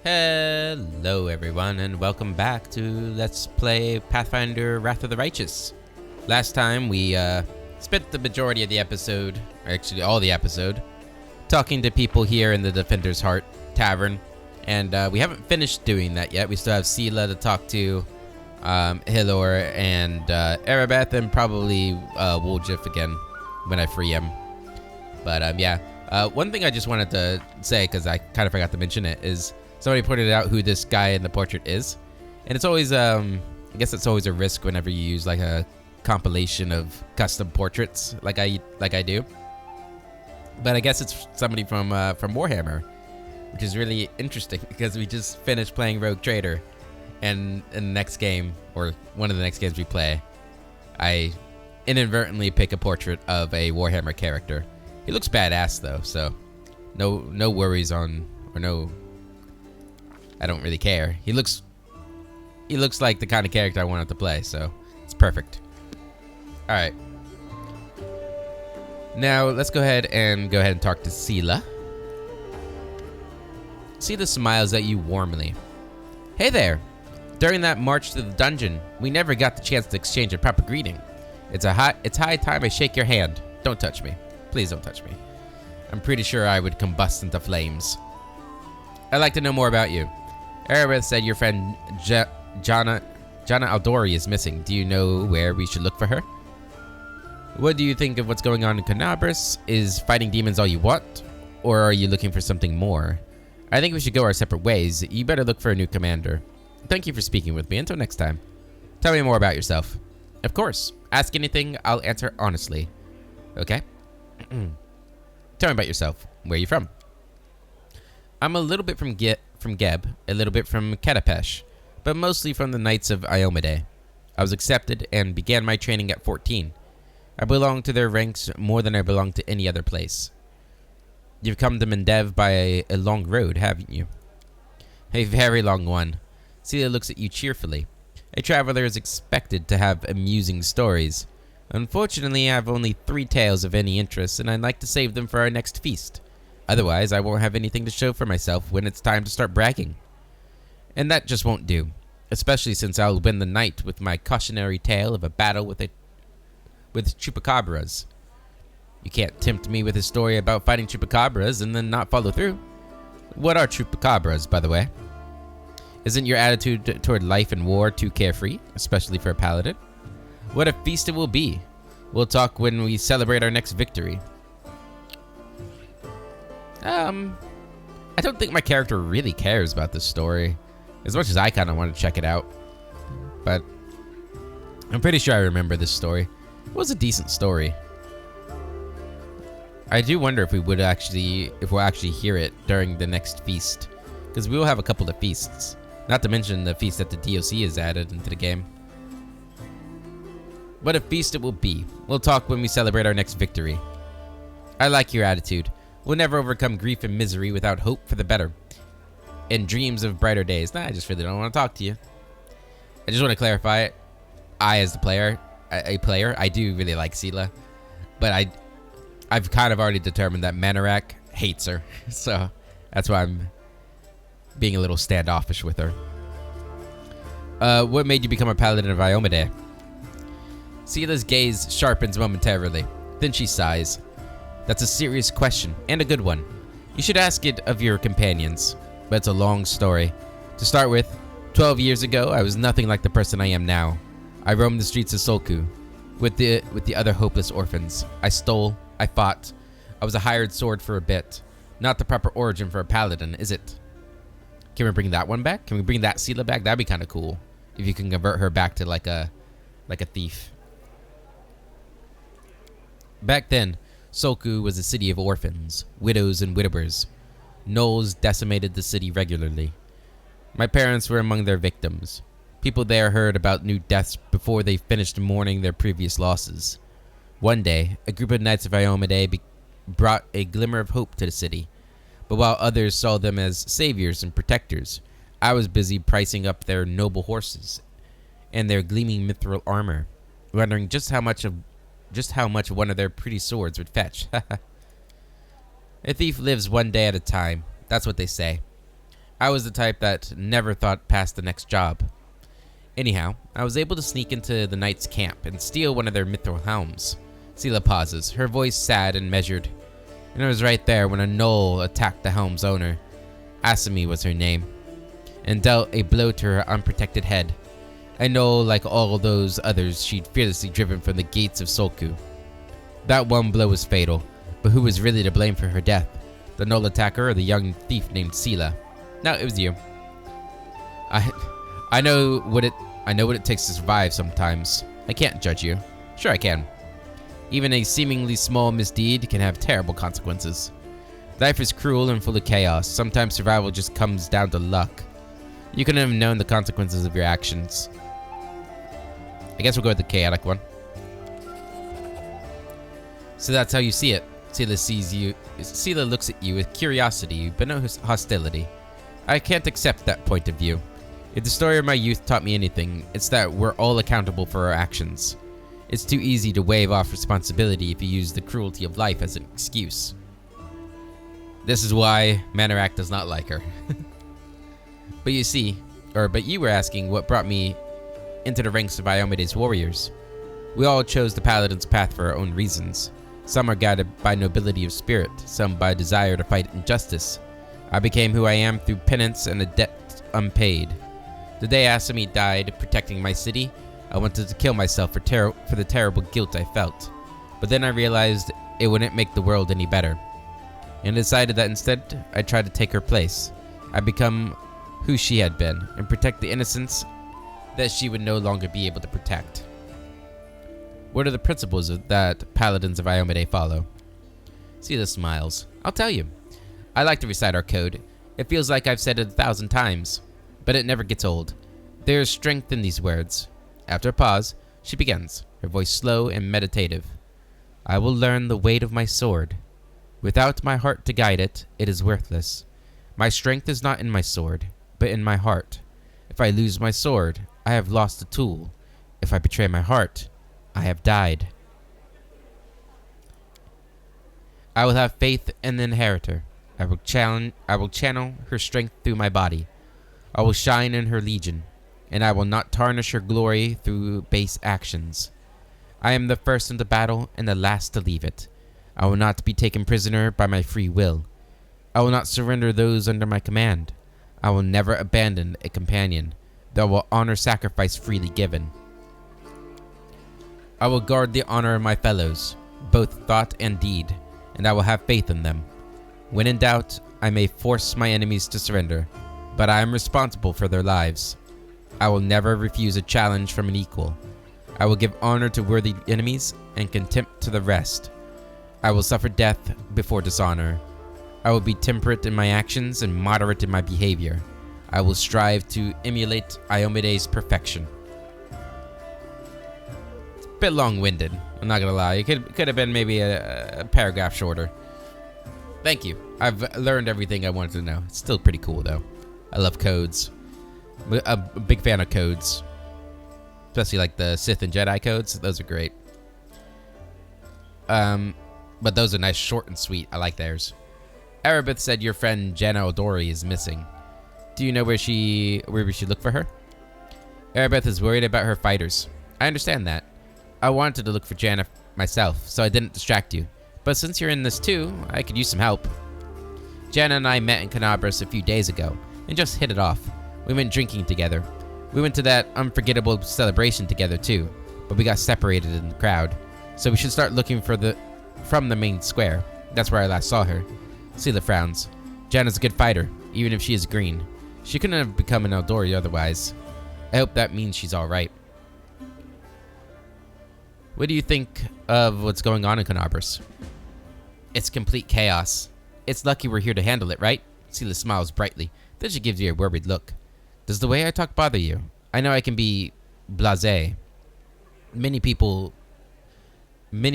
Hello everyone and welcome back to Let's Play Pathfinder Wrath of the Righteous. Last time we spent the majority of the episode, or actually all the episode, talking to people here in the Defender's Heart Tavern. And we haven't finished doing that yet. We still have Seelah to talk to, Hilor and Arabeth, and probably Woljif again when I free him. But yeah, one thing I just wanted to say, because I kind of forgot to mention it, is somebody pointed out who this guy in the portrait is. And it's always, I guess it's always a risk whenever you use like a compilation of custom portraits like I do. But I guess it's somebody from Warhammer, which is really interesting because we just finished playing Rogue Trader. And in the next game, or one of the next games we play, I inadvertently pick a portrait of a Warhammer character. He looks badass though, so no worries on, or no, I don't really care. He looks like the kind of character I wanted to play, so it's perfect. All right. Now let's go ahead and talk to Seelah. Seelah smiles at you warmly. Hey there. During that march to the dungeon, we never got the chance to exchange a proper greeting. It's high time I shake your hand. Don't touch me. Please don't touch me. I'm pretty sure I would combust into flames. I'd like to know more about you. Arabeth said your friend Jana Aldori is missing. Do you know where we should look for her? What do you think of what's going on in Canabris? Is fighting demons all you want? Or are you looking for something more? I think we should go our separate ways. You better look for a new commander. Thank you for speaking with me. Until next time. Tell me more about yourself. Of course. Ask anything, I'll answer honestly. Okay? Tell me about yourself. Where are you from? I'm a little bit from Geb, a little bit from Katapesh, but mostly from the Knights of Iomade. I was accepted and began my training at 14. I belong to their ranks more than I belong to any other place. You've come to Mendev by a long road, haven't you? A very long one. Seelah looks at you cheerfully. A traveler is expected to have amusing stories. Unfortunately, I have only 3 tales of any interest, and I'd like to save them for our next feast. Otherwise, I won't have anything to show for myself when it's time to start bragging. And that just won't do, especially since I'll win the night with my cautionary tale of a battle with chupacabras. You can't tempt me with a story about fighting chupacabras and then not follow through. What are chupacabras, by the way? Isn't your attitude toward life and war too carefree, especially for a paladin? What a feast it will be. We'll talk when we celebrate our next victory. I don't think my character really cares about this story, as much as I kind of want to check it out. But I'm pretty sure I remember this story. It was a decent story. I do wonder if we'll actually hear it during the next feast, because we will have a couple of feasts. Not to mention the feast that the DOC has added into the game. What a feast it will be. We'll talk when we celebrate our next victory. I like your attitude. We'll never overcome grief and misery without hope for the better. And dreams of brighter days. Nah, I just really don't want to talk to you. I just want to clarify it. I, as the player, I do really like Seelah. But I've kind of already determined that Manarak hates her. So that's why I'm being a little standoffish with her. What made you become a paladin of Iomade? Seelah's gaze sharpens momentarily. Then she sighs. That's a serious question, and a good one. You should ask it of your companions, but it's a long story. To start with, 12 years ago, I was nothing like the person I am now. I roamed the streets of Solku with the other hopeless orphans. I stole, I fought. I was a hired sword for a bit. Not the proper origin for a paladin, is it? Can we bring that one back? Can we bring that Seelah back? That'd be kind of cool. If you can convert her back to like a thief. Back then, Solku was a city of orphans, widows and widowers. Gnolls decimated the city regularly. My parents were among their victims. People there heard about new deaths before they finished mourning their previous losses. One day, a group of Knights of Iomade brought a glimmer of hope to the city. But while others saw them as saviors and protectors, I was busy pricing up their noble horses and their gleaming mithril armor, wondering just how much one of their pretty swords would fetch. A thief lives one day at a time. That's what they say. I was the type that never thought past the next job. Anyhow, I was able to sneak into the knight's camp and steal one of their mithril helms. Sela pauses, her voice sad and measured. And I was right there when a gnoll attacked the helm's owner. Asami was her name, and dealt a blow to her unprotected head. I know, like all those others, she'd fearlessly driven from the gates of Solku. That one blow was fatal, but who was really to blame for her death? The gnoll attacker or the young thief named Sela? No, it was you. I know what it takes to survive sometimes. I can't judge you. Sure I can. Even a seemingly small misdeed can have terrible consequences. Life is cruel and full of chaos. Sometimes survival just comes down to luck. You couldn't have known the consequences of your actions. I guess we'll go with the chaotic one. So that's how you see it. Sela sees you. Sela looks at you with curiosity, but no hostility. I can't accept that point of view. If the story of my youth taught me anything, it's that we're all accountable for our actions. It's too easy to wave off responsibility if you use the cruelty of life as an excuse. This is why Manorak does not like her. But you were asking what brought me into the ranks of Iomede's warriors. We all chose the Paladin's path for our own reasons. Some are guided by nobility of spirit, some by desire to fight injustice. I became who I am through penance and a debt unpaid. The day Asami died protecting my city, I wanted to kill myself for the terrible guilt I felt. But then I realized it wouldn't make the world any better, and decided that instead I'd try to take her place. I'd become who she had been, and protect the innocence that she would no longer be able to protect. What are the principles that Paladins of Iomede follow? Sela smiles. I'll tell you. I like to recite our code. It feels like I've said it 1,000 times, but it never gets old. There is strength in these words. After a pause, she begins, her voice slow and meditative. I will learn the weight of my sword. Without my heart to guide it, it is worthless. My strength is not in my sword, but in my heart. If I lose my sword, I have lost a tool. If I betray my heart, I have died. I will have faith in the inheritor. I will channel her strength through my body. I will shine in her legion, and I will not tarnish her glory through base actions. I am the first in the battle and the last to leave it. I will not be taken prisoner by my free will. I will not surrender those under my command. I will never abandon a companion, though I will honor sacrifice freely given. I will guard the honor of my fellows, both thought and deed, and I will have faith in them. When in doubt, I may force my enemies to surrender, but I am responsible for their lives. I will never refuse a challenge from an equal. I will give honor to worthy enemies and contempt to the rest. I will suffer death before dishonor. I will be temperate in my actions and moderate in my behavior. I will strive to emulate Iomede's perfection. It's a bit long-winded, I'm not gonna lie. It could have been maybe a paragraph shorter. Thank you. I've learned everything I wanted to know. It's still pretty cool, though. I love codes. I'm a big fan of codes. Especially like the Sith and Jedi codes. Those are great. But those are nice, short and sweet. I like theirs. Erebeth said your friend Janna Odori is missing. Do you know where we should look for her? Erebeth is worried about her fighters. I understand that. I wanted to look for Janna myself, so I didn't distract you. But since you're in this too, I could use some help. Janna and I met in Canabras a few days ago, and just hit it off. We went drinking together. We went to that unforgettable celebration together too, but we got separated in the crowd. So we should start looking from the main square. That's where I last saw her. Sela frowns. Janna's a good fighter, even if she is green. She couldn't have become an Eldori otherwise. I hope that means she's alright. What do you think of what's going on in Canabras? It's complete chaos. It's lucky we're here to handle it, right? Sela smiles brightly. Then she gives you a worried look. Does the way I talk bother you? I know I can be blasé. Many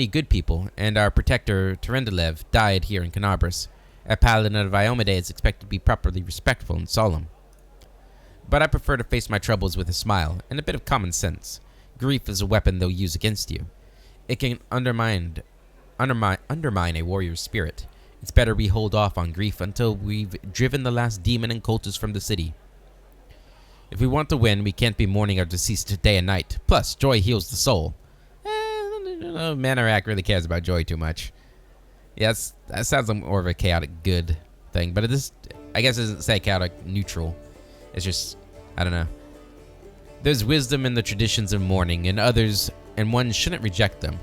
good people, and our protector, Terendelev, died here in Canabras. A paladin of Iomede is expected to be properly respectful and solemn. But I prefer to face my troubles with a smile and a bit of common sense. Grief is a weapon they'll use against you. It can undermine a warrior's spirit. It's better we hold off on grief until we've driven the last demon and cultist from the city. If we want to win, we can't be mourning our deceased day and night. Plus, joy heals the soul. Manarak really cares about joy too much. Yes, that sounds like more of a chaotic good thing, but it is, I guess it doesn't say chaotic neutral. It's just, I don't know. There's wisdom in the traditions of mourning, and others, and one shouldn't reject them.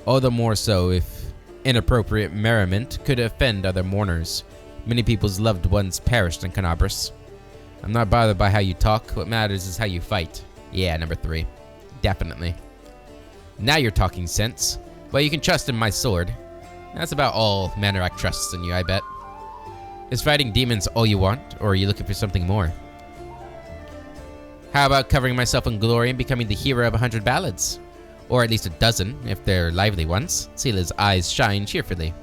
All the more so if inappropriate merriment could offend other mourners. Many people's loved ones perished in Canabras. I'm not bothered by how you talk. What matters is how you fight. Yeah, number 3. Definitely. Now you're talking sense. Well, you can trust in my sword. That's about all Manarak trusts in you, I bet. Is fighting demons all you want, or are you looking for something more? How about covering myself in glory and becoming the hero of 100 ballads? Or at least a dozen, if they're lively ones. Sela's eyes shine cheerfully.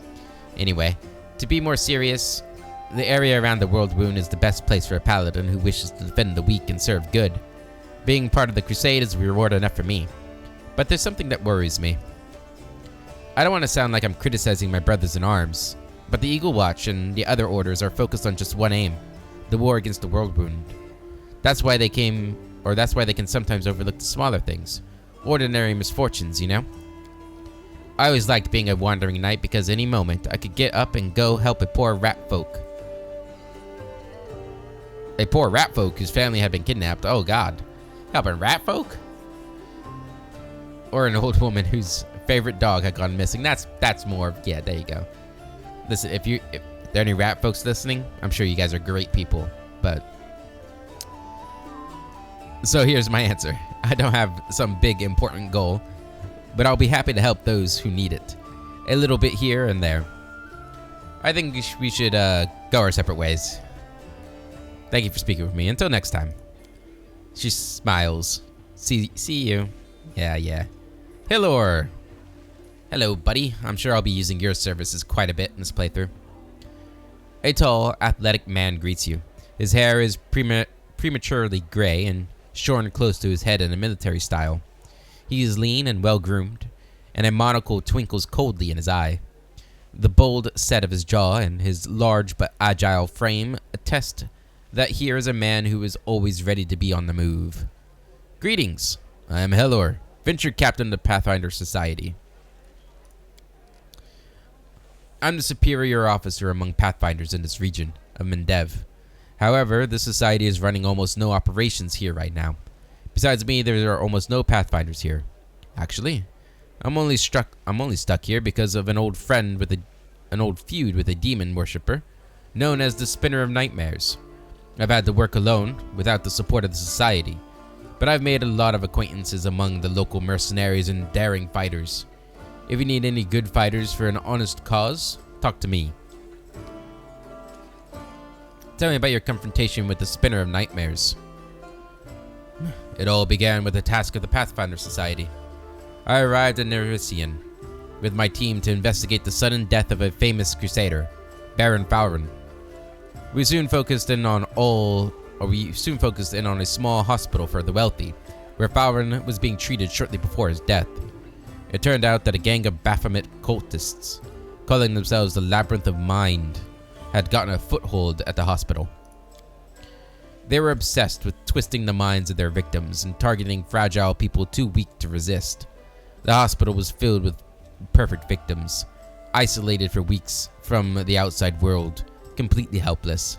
Anyway, to be more serious, the area around the World Wound is the best place for a paladin who wishes to defend the weak and serve good. Being part of the crusade is reward enough for me. But there's something that worries me. I don't want to sound like I'm criticizing my brothers in arms, but the Eagle Watch and the other orders are focused on just one aim, the war against the World Wound. That's why they can sometimes overlook the smaller things, ordinary misfortunes, you know? I always liked being a wandering knight because any moment I could get up and go help a poor rat folk. A poor rat folk whose family had been kidnapped. Oh god. Helping rat folk? Or an old woman whose favorite dog had gone missing. That's more, yeah, there you go. Listen, if there are any rat folks listening, I'm sure you guys are great people, but... So here's my answer. I don't have some big important goal, but I'll be happy to help those who need it. A little bit here and there. I think we should go our separate ways. Thank you for speaking with me. Until next time. She smiles. See you. Yeah. Hilor. Hello, buddy. I'm sure I'll be using your services quite a bit in this playthrough. A tall, athletic man greets you. His hair is prematurely gray and shorn close to his head in a military style. He is lean and well-groomed, and a monocle twinkles coldly in his eye. The bold set of his jaw and his large but agile frame attest that here is a man who is always ready to be on the move. Greetings. I am Helor, Venture Captain of the Pathfinder Society. I'm the superior officer among Pathfinders in this region of Mendev. However, the Society is running almost no operations here right now. Besides me, there are almost no Pathfinders here. Actually, I'm only stuck here because of an old feud with a demon worshipper known as the Spinner of Nightmares. I've had to work alone without the support of the Society, but I've made a lot of acquaintances among the local mercenaries and daring fighters. If you need any good fighters for an honest cause, talk to me. Tell me about your confrontation with the Spinner of Nightmares. It all began with a task of the Pathfinder Society. I arrived in Nerisian with my team to investigate the sudden death of a famous crusader, Baron Falren. We soon focused in on a small hospital for the wealthy, where Falren was being treated shortly before his death. It turned out that a gang of Baphomet cultists, calling themselves the Labyrinth of Mind, had gotten a foothold at the hospital. They were obsessed with twisting the minds of their victims and targeting fragile people too weak to resist. The hospital was filled with perfect victims, isolated for weeks from the outside world, completely helpless.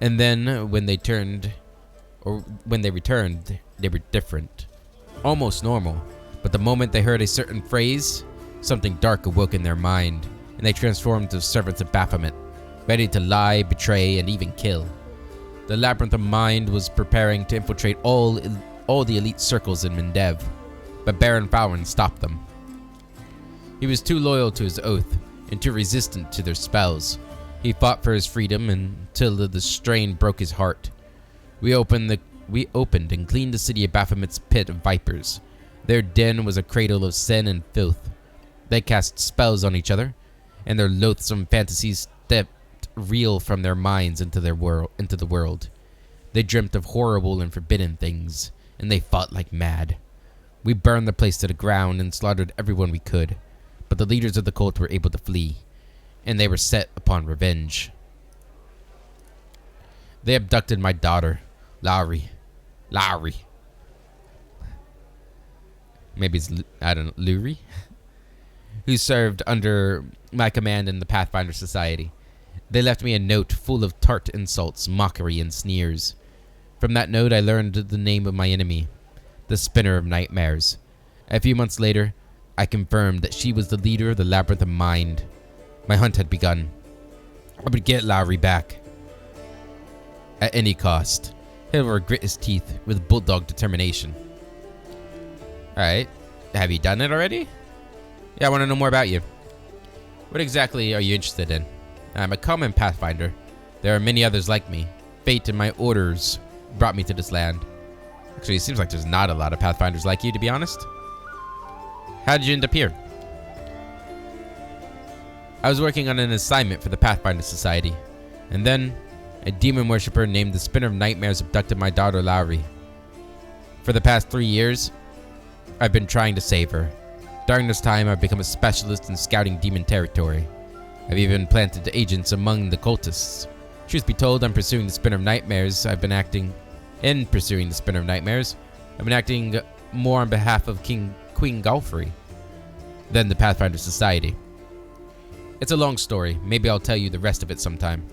And then, when they returned, they were different. Almost normal. But the moment they heard a certain phrase, something dark awoke in their mind, and they transformed into servants of Baphomet, ready to lie, betray, and even kill. The Labyrinth of Mind was preparing to infiltrate all the elite circles in Mendev, but Baron Falren stopped them. He was too loyal to his oath, and too resistant to their spells. He fought for his freedom until the strain broke his heart. We opened and cleaned the city of Baphomet's pit of vipers. Their den was a cradle of sin and filth. They cast spells on each other, and their loathsome fantasies stepped real from their minds into the world. They dreamt of horrible and forbidden things, and they fought like mad. We burned the place to the ground and slaughtered everyone we could, but the leaders of the cult were able to flee. and they were set upon revenge. They abducted my daughter, Lowry. Maybe it's, I don't know, Lurie? Who served under my command in the Pathfinder Society. They left me a note full of tart insults, mockery, and sneers. From that note, I learned the name of my enemy, the Spinner of Nightmares. A few months later, I confirmed that she was the leader of the Labyrinth of Mind. My hunt had begun. I would get Lowry back. At any cost. Hilver grit his teeth with bulldog determination. Alright. Have you done it already? Yeah, I want to know more about you. What exactly are you interested in? I'm a common Pathfinder. There are many others like me. Fate and my orders brought me to this land. Actually, it seems like there's not a lot of Pathfinders like you, to be honest. How did you end up here? I was working on an assignment for the Pathfinder Society. And then, a demon worshipper named the Spinner of Nightmares abducted my daughter, Lowry. For the past 3 years, I've been trying to save her. During this time, I've become a specialist in scouting demon territory. I've even planted agents among the cultists. Truth be told, I'm pursuing the Spinner of Nightmares. I've been acting more on behalf of Queen Galfrey than the Pathfinder Society. It's a long story. Maybe I'll tell you the rest of it sometime.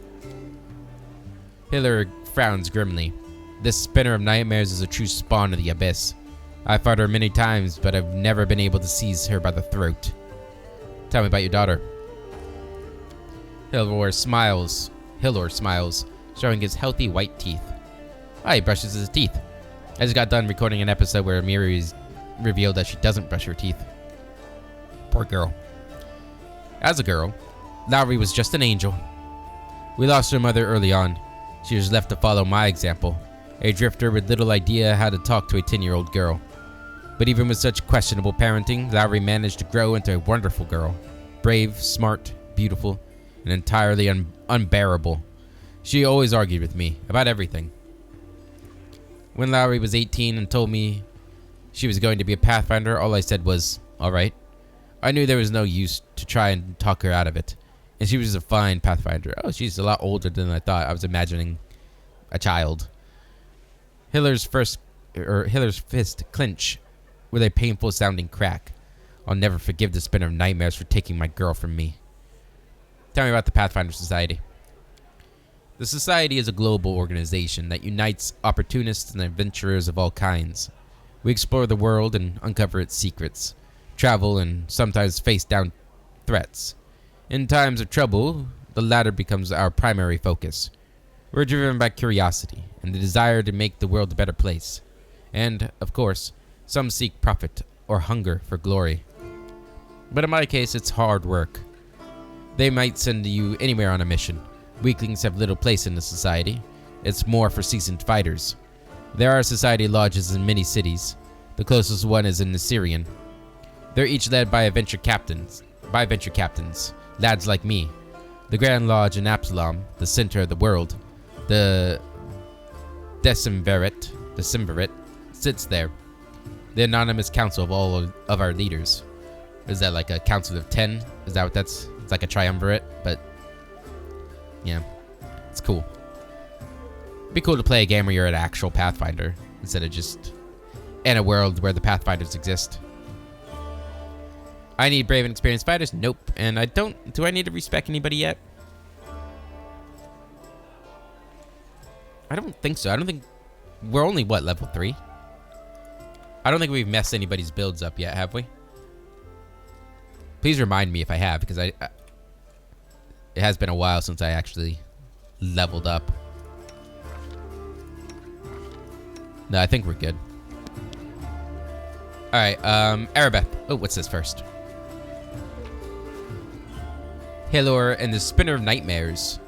Hiller frowns grimly. This Spinner of Nightmares is a true spawn of the Abyss. I've fought her many times, but I've never been able to seize her by the throat. Tell me about your daughter. Hilor smiles, showing his healthy white teeth. He brushes his teeth. I just got done recording an episode where Miri revealed that she doesn't brush her teeth. Poor girl. As a girl, Lowry was just an angel. We lost her mother early on. She was left to follow my example, a drifter with little idea how to talk to a 10-year-old girl. But even with such questionable parenting, Lowry managed to grow into a wonderful girl. Brave, smart, beautiful, and entirely unbearable. She always argued with me about everything. When Lowry was 18 and told me she was going to be a Pathfinder, all I said was, alright. I knew there was no use to try and talk her out of it. And she was a fine Pathfinder. Oh, she's a lot older than I thought. I was imagining a child. Hiller's fist clench with a painful sounding crack. I'll never forgive the Spinner of Nightmares for taking my girl from me. Tell me about the Pathfinder Society. The Society is a global organization that unites opportunists and adventurers of all kinds. We explore the world and uncover its secrets, travel and sometimes face down threats. In times of trouble, the latter becomes our primary focus. We're driven by curiosity and the desire to make the world a better place. And, of course, some seek profit or hunger for glory. But in my case, it's hard work. They might send you anywhere on a mission. Weaklings have little place in the society. It's more for seasoned fighters. There are society lodges in many cities. The closest one is in Nissarian. They're each led by venture captains, lads like me. The Grand Lodge in Absalom, the center of the world, the Decemvirate, sits there. The anonymous council of all of our leaders. Is that like a council of 10? Is that what that's? It's like a triumvirate, but yeah, it's cool. It'd be cool to play a game where you're an actual Pathfinder instead of just in a world where the Pathfinders exist. I need brave and experienced fighters? Nope. And I don't... Do I need to respec anybody yet? I don't think so. I don't think... We're only, what, level 3? I don't think we've messed anybody's builds up yet, have we? Please remind me if I have, because it has been a while since I actually leveled up. No, I think we're good. Alright, Arabeth. Oh, what's this first? Hilor and the Spinner of Nightmares.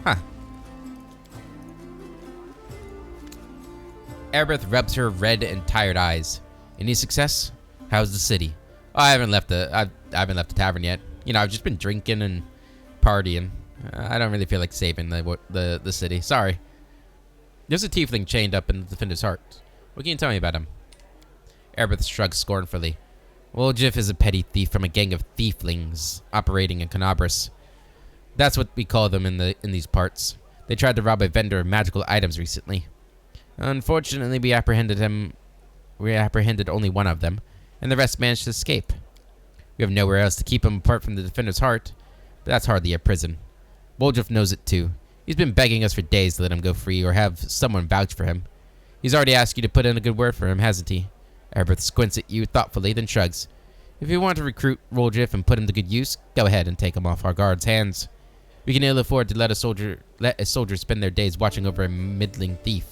Huh. Arabeth rubs her red and tired eyes. Any success? How's the city? Oh, I haven't left the tavern yet. You know, I've just been drinking and partying. I don't really feel like saving the city. Sorry. There's a tiefling chained up in the defender's heart. What can you tell me about him? Arabeth shrugs scornfully. Woljif is a petty thief from a gang of thieflings operating in Canabras. That's what we call them in these parts. They tried to rob a vendor of magical items recently. Unfortunately, we apprehended only one of them, and the rest managed to escape. We have nowhere else to keep him apart from the Defender's Heart, but that's hardly a prison. Woljif knows it too. He's been begging us for days to let him go free or have someone vouch for him. He's already asked you to put in a good word for him, hasn't he? Erebeth squints at you thoughtfully, then shrugs. If you want to recruit Woljif and put him to good use, go ahead and take him off our guards' hands. We can ill afford to let a soldier spend their days watching over a middling thief.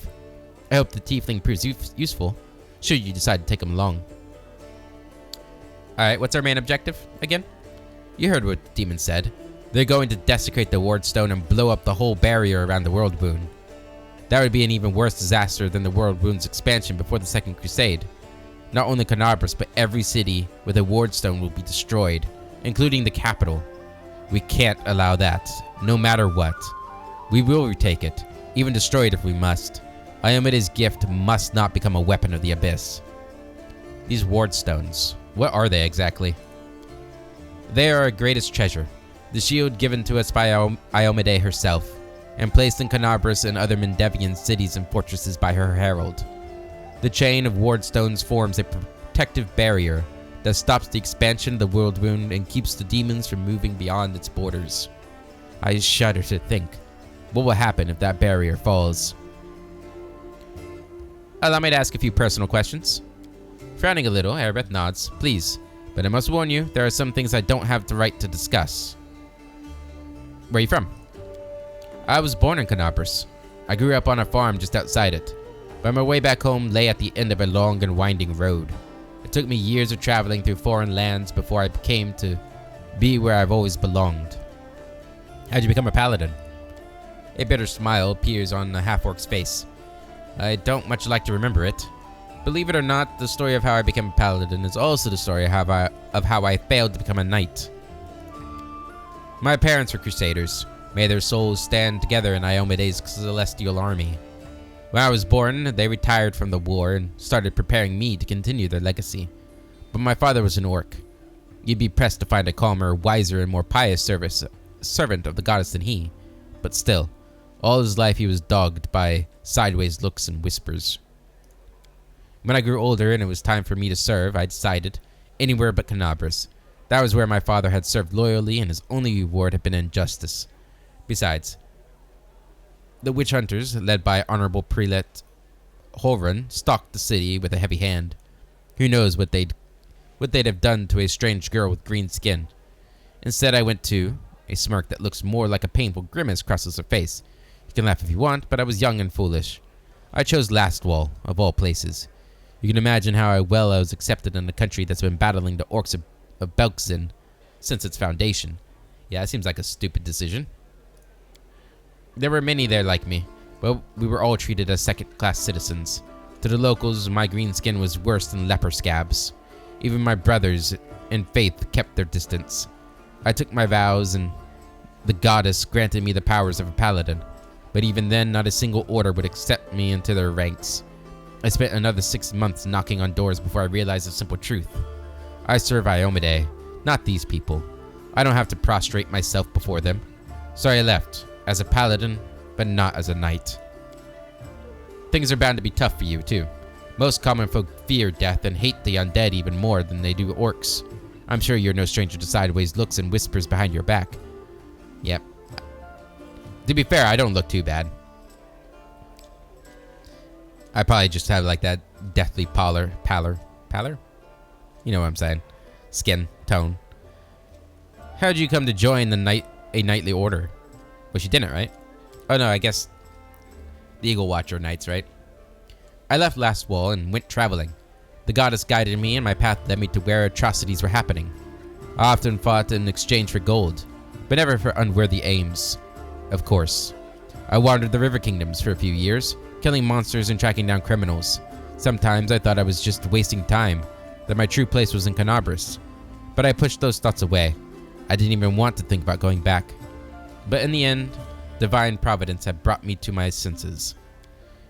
I hope the tiefling proves useful, should you decide to take him along. Alright, what's our main objective, again? You heard what the demon said. They're going to desecrate the Wardstone and blow up the whole barrier around the World Wound. That would be an even worse disaster than the World Wound's expansion before the Second Crusade. Not only Canabras, but every city with a Wardstone will be destroyed, including the capital. We can't allow that, no matter what. We will retake it, even destroy it if we must. Iomede's gift must not become a weapon of the Abyss. These Wardstones, what are they exactly? They are our greatest treasure, the shield given to us by Iomede herself, and placed in Canabras and other Mendevian cities and fortresses by her herald. The chain of Wardstones forms a protective barrier that stops the expansion of the World Wound and keeps the demons from moving beyond its borders. I shudder to think, what will happen if that barrier falls? Allow me to ask a few personal questions. Frowning a little, Erebeth nods. Please, but I must warn you, there are some things I don't have the right to discuss. Where are you from? I was born in Canabras. I grew up on a farm just outside it, but my way back home lay at the end of a long and winding road. It took me years of traveling through foreign lands before I came to be where I've always belonged. How'd you become a paladin? A bitter smile appears on the half-orc's face. I don't much like to remember it. Believe it or not, the story of how I became a paladin is also the story of how I failed to become a knight. My parents were crusaders. May their souls stand together in Iomede's celestial army. When I was born, they retired from the war and started preparing me to continue their legacy. But my father was an orc. You'd be pressed to find a calmer, wiser, and more pious servant of the goddess than he. But still, all his life he was dogged by sideways looks and whispers. When I grew older and it was time for me to serve, I decided, anywhere but Canabras. That was where my father had served loyally, and his only reward had been injustice. Besides, the witch hunters, led by Honorable Prelate Holrun, stalked the city with a heavy hand. Who knows what they'd have done to a strange girl with green skin. Instead, I went to... A smirk that looks more like a painful grimace crosses her face. You can laugh if you want, but I was young and foolish. I chose Lastwall, of all places. You can imagine how well I was accepted in a country that's been battling the orcs of Belkzen since its foundation. Yeah, it seems like a stupid decision. There were many there like me, but we were all treated as second-class citizens. To the locals, my green skin was worse than leper scabs. Even my brothers in faith kept their distance. I took my vows, and the goddess granted me the powers of a paladin. But even then, not a single order would accept me into their ranks. I spent another 6 months knocking on doors before I realized the simple truth. I serve Iomede, not these people. I don't have to prostrate myself before them. So I left, as a paladin, but not as a knight. Things are bound to be tough for you, too. Most common folk fear death and hate the undead even more than they do orcs. I'm sure you're no stranger to sideways looks and whispers behind your back. Yep. To be fair, I don't look too bad. I probably just have like that deathly pallor? You know what I'm saying. Skin tone. How'd you come to join a knightly order? Well, she didn't, right? Oh no, I guess the Eagle Watcher Knights, right? I left Lastwall and went traveling. The goddess guided me, and my path led me to where atrocities were happening. I often fought in exchange for gold, but never for unworthy aims. Of course. I wandered the River Kingdoms for a few years, killing monsters and tracking down criminals. Sometimes I thought I was just wasting time, that my true place was in Canabras. But I pushed those thoughts away. I didn't even want to think about going back. But in the end, divine providence had brought me to my senses.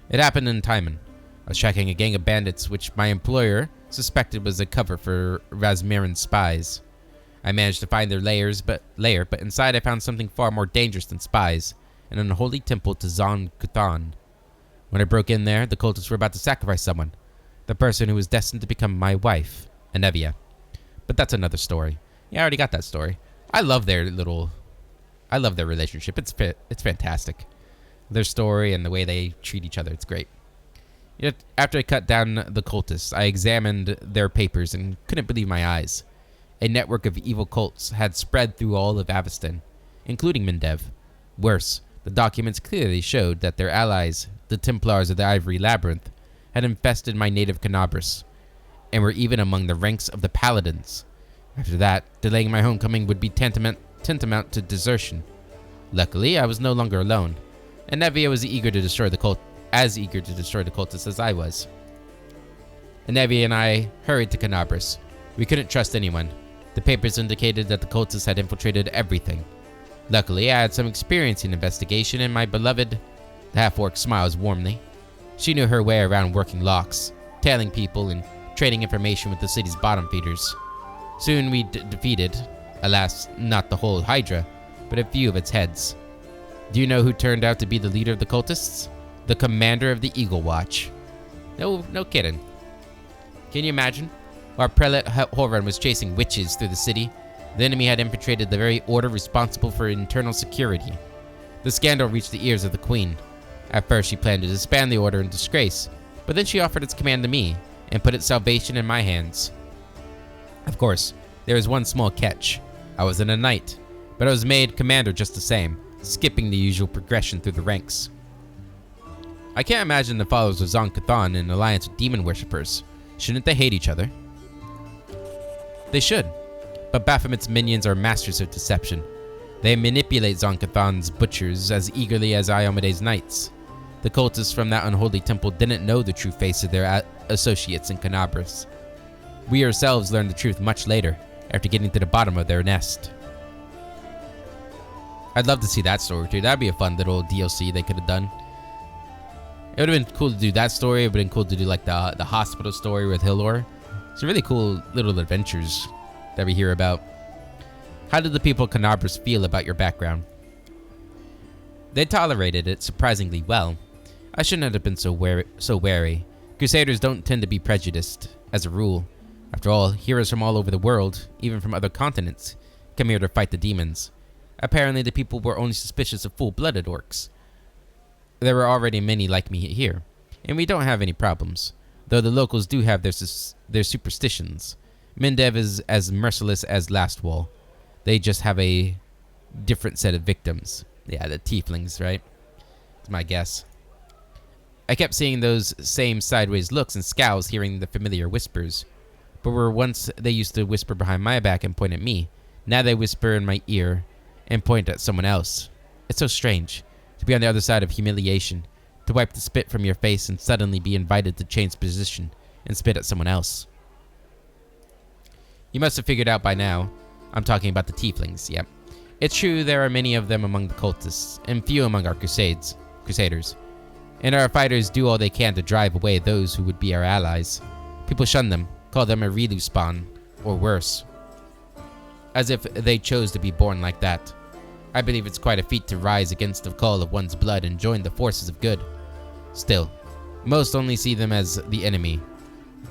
It happened in Timon. I was tracking a gang of bandits which my employer, suspected was a cover for Razmiran's spies. I managed to find their lair, but inside I found something far more dangerous than spies, an unholy temple to Zon Kutan. When I broke in there, the cultists were about to sacrifice someone, the person who was destined to become my wife, Anevia. But that's another story. Yeah, I already got that story. I love their relationship. It's fantastic. Their story and the way they treat each other, it's great. Yet, after I cut down the cultists, I examined their papers and couldn't believe my eyes. A network of evil cults had spread through all of Aveston, including Mindev. Worse, the documents clearly showed that their allies, the Templars of the Ivory Labyrinth, had infested my native Canabris, and were even among the ranks of the Paladins. After that, delaying my homecoming would be tantamount to desertion. Luckily, I was no longer alone, and Anevia was as eager to destroy the cultists as I was. Anevia and I hurried to Canabris. We couldn't trust anyone. The papers indicated that the cultists had infiltrated everything. Luckily, I had some experience in investigation, and my beloved, the half-orc, smiles warmly. She knew her way around working locks, tailing people, and trading information with the city's bottom feeders. Soon we defeated, alas, not the whole Hydra, but a few of its heads. Do you know who turned out to be the leader of the cultists? The commander of the Eagle Watch. No kidding. Can you imagine? While Prelate Horan was chasing witches through the city, the enemy had infiltrated the very order responsible for internal security. The scandal reached the ears of the Queen. At first, she planned to disband the order in disgrace, but then she offered its command to me and put its salvation in my hands. Of course, there was one small catch. I wasn't a knight, but I was made commander just the same, skipping the usual progression through the ranks. I can't imagine the followers of Zon Kutan in alliance with demon worshippers. Shouldn't they hate each other? They should, but Baphomet's minions are masters of deception. They manipulate Zon Kuthan's butchers as eagerly as Iomede's knights. The cultists from that unholy temple didn't know the true face of their associates in Canabris. We ourselves learned the truth much later, after getting to the bottom of their nest. I'd love to see that story too. That'd be a fun little DLC they could have done. It would have been cool to do that story. It would have been cool to do like the hospital story with Hilor. It's really cool little adventures that we hear about. How did the people of Canabris feel about your background? They tolerated it surprisingly well. I shouldn't have been so wary. Crusaders don't tend to be prejudiced, as a rule. After all, heroes from all over the world, even from other continents, come here to fight the demons. Apparently, the people were only suspicious of full-blooded orcs. There were already many like me here, and we don't have any problems, though the locals do have their superstitions. Mindev is as merciless as Lastwall. They just have a different set of victims. Yeah, the tieflings, right? That's my guess. I kept seeing those same sideways looks and scowls, hearing the familiar whispers. But where once they used to whisper behind my back and point at me, now they whisper in my ear and point at someone else. It's so strange to be on the other side of humiliation, to wipe the spit from your face and suddenly be invited to change position and spit at someone else. You must have figured out by now, I'm talking about the tieflings, yep. It's true there are many of them among the cultists, and few among our crusaders. And our fighters do all they can to drive away those who would be our allies. People shun them, call them a Relu spawn, or worse. As if they chose to be born like that. I believe it's quite a feat to rise against the call of one's blood and join the forces of good. Still, most only see them as the enemy.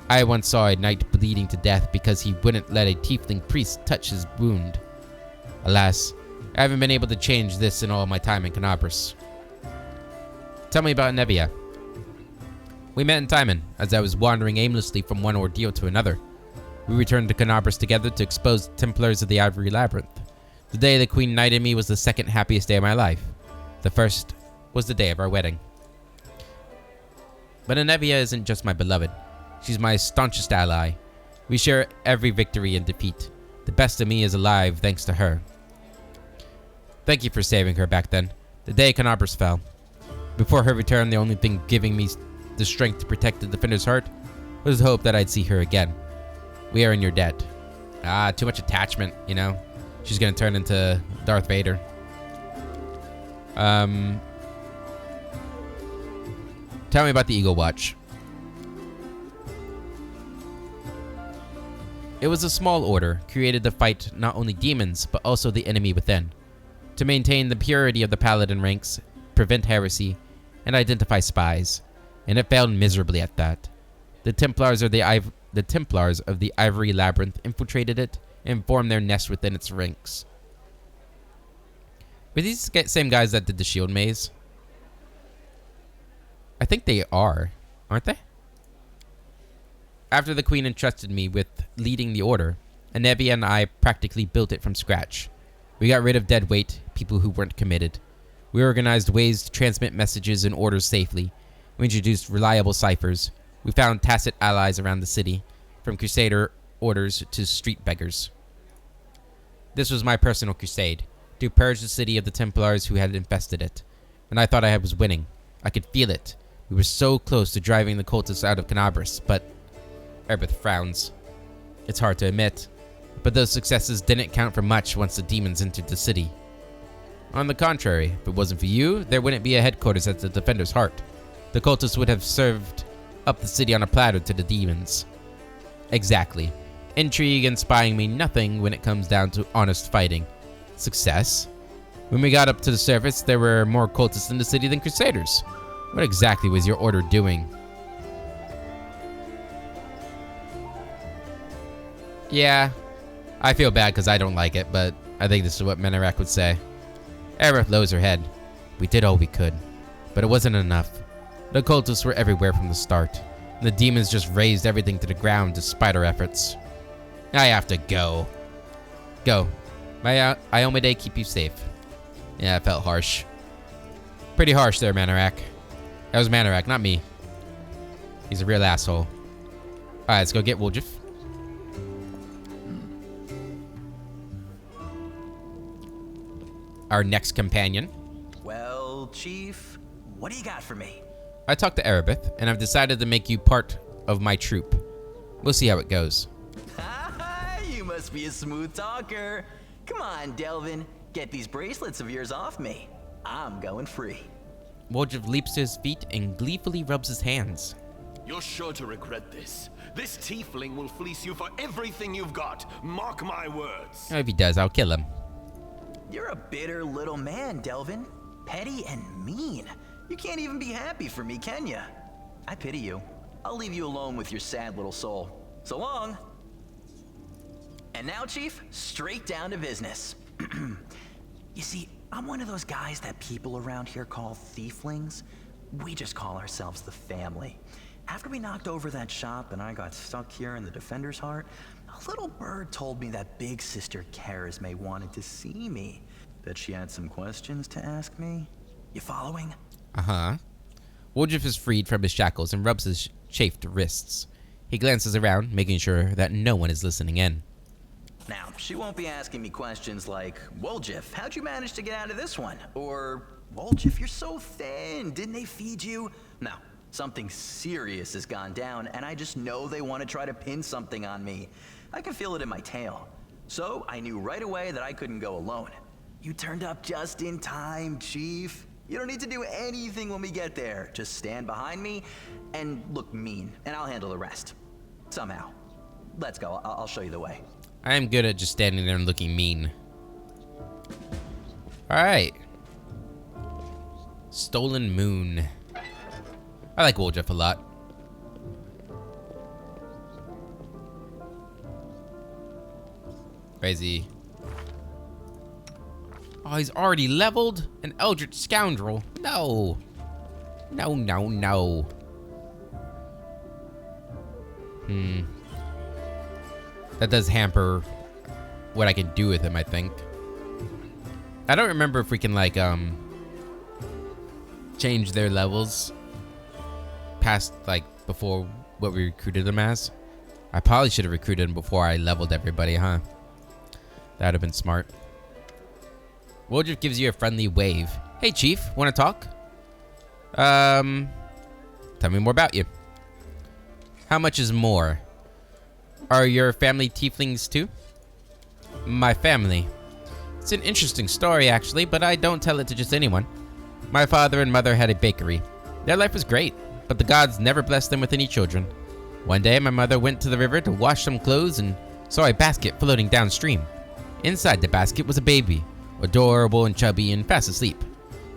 I once saw a knight bleeding to death because he wouldn't let a tiefling priest touch his wound. Alas, I haven't been able to change this in all my time in Canabris. Tell me about Anevia. We met in Timon, as I was wandering aimlessly from one ordeal to another. We returned to Canabris together to expose the Templars of the Ivory Labyrinth. The day the Queen knighted me was the second happiest day of my life. The first was the day of our wedding. But Anevia isn't just my beloved. She's my staunchest ally. We share every victory and defeat. The best of me is alive thanks to her. Thank you for saving her back then, the day Canabris fell. Before her return, the only thing giving me the strength to protect the defender's heart was the hope that I'd see her again. We are in your debt. Too much attachment, you know? She's gonna turn into Darth Vader. Tell me about the Eagle Watch. It was a small order, created to fight not only demons, but also the enemy within, to maintain the purity of the paladin ranks, prevent heresy, and identify spies, and it failed miserably at that. The Templars of the Ivory Labyrinth infiltrated it and formed their nest within its ranks. Were these same guys that did the shield maze? I think they are, aren't they? After the Queen entrusted me with leading the order, Anevia and I practically built it from scratch. We got rid of dead weight, people who weren't committed. We organized ways to transmit messages and orders safely. We introduced reliable ciphers. We found tacit allies around the city, from crusader orders to street beggars. This was my personal crusade, to purge the city of the Templars who had infested it. And I thought I was winning. I could feel it. We were so close to driving the cultists out of Canabras, but... Erebeth frowns. It's hard to admit, but those successes didn't count for much once the demons entered the city. On the contrary, if it wasn't for you, there wouldn't be a headquarters at the Defender's Heart. The cultists would have served up the city on a platter to the demons. Exactly. Intrigue and spying mean nothing when it comes down to honest fighting. Success? When we got up to the surface, there were more cultists in the city than crusaders. What exactly was your order doing? Yeah, I feel bad because I don't like it, but I think this is what Menarak would say. Aerith lowers her head. We did all we could, but it wasn't enough. The cultists were everywhere from the start. And the demons just razed everything to the ground despite our efforts. I have to go. Go. May Iomedae keep you safe. Yeah, it felt harsh. Pretty harsh there, Menarak. That was Menarak, not me. He's a real asshole. Alright, let's go get Woljif. Our next companion. Well, Chief, what do you got for me? I talked to Erebeth, and I've decided to make you part of my troop. We'll see how it goes. You must be a smooth talker. Come on, Delvin. Get these bracelets of yours off me. I'm going free. Woljif leaps to his feet and gleefully rubs his hands. You're sure to regret this. This tiefling will fleece you for everything you've got. Mark my words. If he does, I'll kill him. You're a bitter little man, Delvin. Petty and mean. You can't even be happy for me, can you? I pity you. I'll leave you alone with your sad little soul. So long. And now, Chief, straight down to business. You see, I'm one of those guys that people around here call thieflings. We just call ourselves the family. After we knocked over that shop and I got stuck here in the Defender's Heart, a little bird told me that Big Sister Charisme wanted to see me. That she had some questions to ask me. You following? Uh-huh. Woljif is freed from his shackles and rubs his chafed wrists. He glances around, making sure that no one is listening in. Now, she won't be asking me questions like, Woljif, how'd you manage to get out of this one? Or, Woljif, you're so thin, didn't they feed you? No, something serious has gone down, and I just know they want to try to pin something on me. I can feel it in my tail. So, I knew right away that I couldn't go alone. You turned up just in time, Chief. You don't need to do anything when we get there. Just stand behind me and look mean, and I'll handle the rest. Somehow. Let's go, I'll show you the way. I am good at just standing there and looking mean. Alright. Stolen Moon. I like Woljif a lot. Crazy. Oh, he's already leveled? An eldritch scoundrel. No. No, no, no. That does hamper what I can do with him, I think. I don't remember if we can, like, change their levels past, like, before what we recruited them as. I probably should have recruited them before I leveled everybody, huh? That would have been smart. Woljif gives you a friendly wave. Hey, Chief, want to talk? Tell me more about you. How much is more? Are your family tieflings too? My family. It's an interesting story, actually, but I don't tell it to just anyone. My father and mother had a bakery. Their life was great, but the gods never blessed them with any children. One day, my mother went to the river to wash some clothes and saw a basket floating downstream. Inside the basket was a baby, adorable and chubby and fast asleep.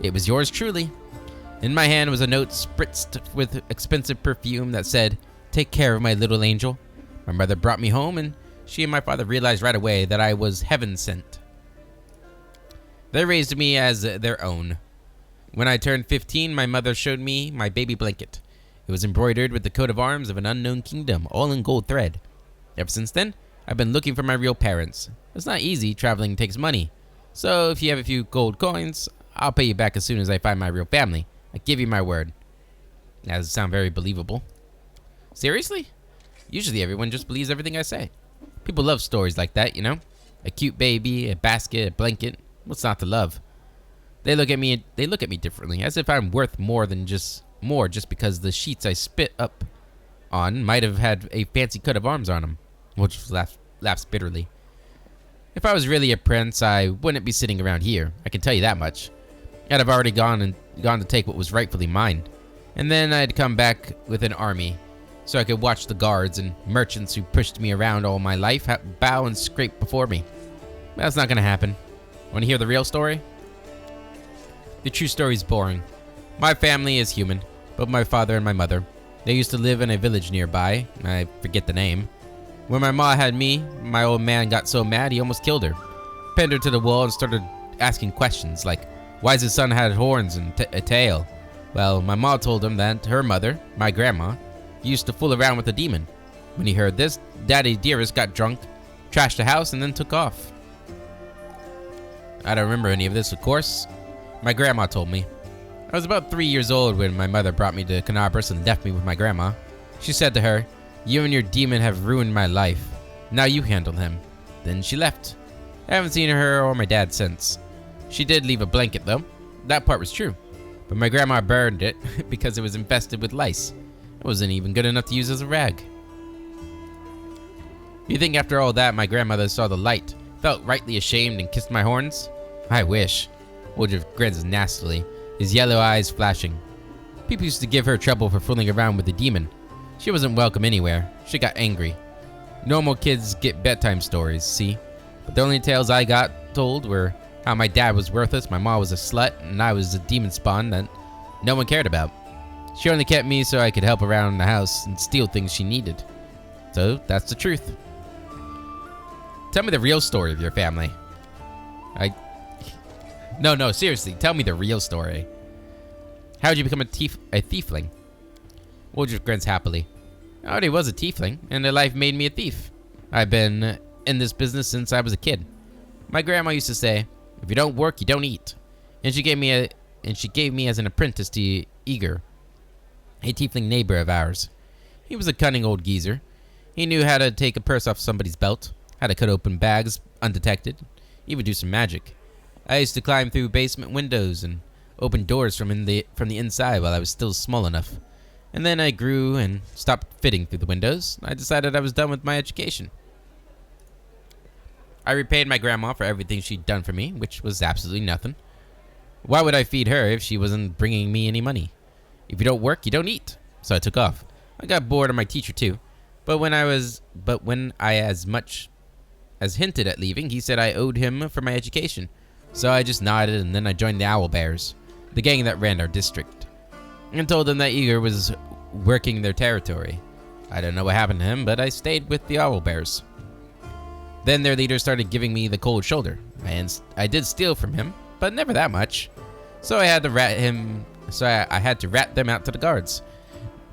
It was yours truly. In my hand was a note spritzed with expensive perfume that said, "Take care of my little angel." My mother brought me home, and she and my father realized right away that I was heaven sent. They raised me as their own. When I turned 15, my mother showed me my baby blanket. It was embroidered with the coat of arms of an unknown kingdom, all in gold thread. Ever since then, I've been looking for my real parents. It's not easy, traveling takes money. So if you have a few gold coins, I'll pay you back as soon as I find my real family. I give you my word. That doesn't sound very believable. Seriously? Usually everyone just believes everything I say. People love stories like that, you know? A cute baby, a basket, a blanket. What's not to love? They look at me differently, as if I'm worth more just because the sheets I spit up on might have had a fancy coat of arms on them. Which laughs bitterly. If I was really a prince, I wouldn't be sitting around here. I can tell you that much. I'd have already gone to take what was rightfully mine. And then I'd come back with an army, so I could watch the guards and merchants who pushed me around all my life bow and scrape before me. That's not gonna happen. Want to hear the real story? The true story's boring. My family is human, but my father and my mother, they used to live in a village nearby. I forget the name. When my ma had me, my old man got so mad he almost killed her. Pinned her to the wall and started asking questions like, why his son had horns and a tail? Well, my ma told him that her mother, my grandma, used to fool around with a demon. When he heard this, Daddy Dearest got drunk, trashed the house, and then took off. I don't remember any of this, of course. My grandma told me. I was about 3 years old when my mother brought me to Canabras and left me with my grandma. She said to her, "You and your demon have ruined my life. Now you handle him." Then she left. I haven't seen her or my dad since. She did leave a blanket though. That part was true. But my grandma burned it because it was infested with lice. It wasn't even good enough to use as a rag. You think after all that my grandmother saw the light, felt rightly ashamed and kissed my horns? I wish. Woodruff grins nastily, his yellow eyes flashing. People used to give her trouble for fooling around with the demon. She wasn't welcome anywhere. She got angry. Normal kids get bedtime stories, see? But the only tales I got told were how my dad was worthless, my mom was a slut, and I was a demon spawn that no one cared about. She only kept me so I could help around the house and steal things she needed. So, that's the truth. Tell me the real story of your family. No, seriously, tell me the real story. How did you become a thiefling? Woodruff grins happily. I already was a tiefling, and life made me a thief. I've been in this business since I was a kid. My grandma used to say, "If you don't work, you don't eat." And she gave me as an apprentice to Eager, a tiefling neighbor of ours. He was a cunning old geezer. He knew how to take a purse off somebody's belt, how to cut open bags undetected, even do some magic. I used to climb through basement windows and open doors from the inside while I was still small enough. And then I grew and stopped fitting through the windows. I decided I was done with my education. I repaid my grandma for everything she'd done for me, which was absolutely nothing. Why would I feed her if she wasn't bringing me any money? If you don't work, you don't eat. So I took off. I got bored of my teacher too. But when I as much as hinted at leaving, he said I owed him for my education. So I just nodded, and then I joined the Owl Bears, the gang that ran our district, and told them that Eager was working their territory. I don't know what happened to him, but I stayed with the Owl Bears. Then their leader started giving me the cold shoulder, and I did steal from him, but never that much. So I had to rat them out to the guards.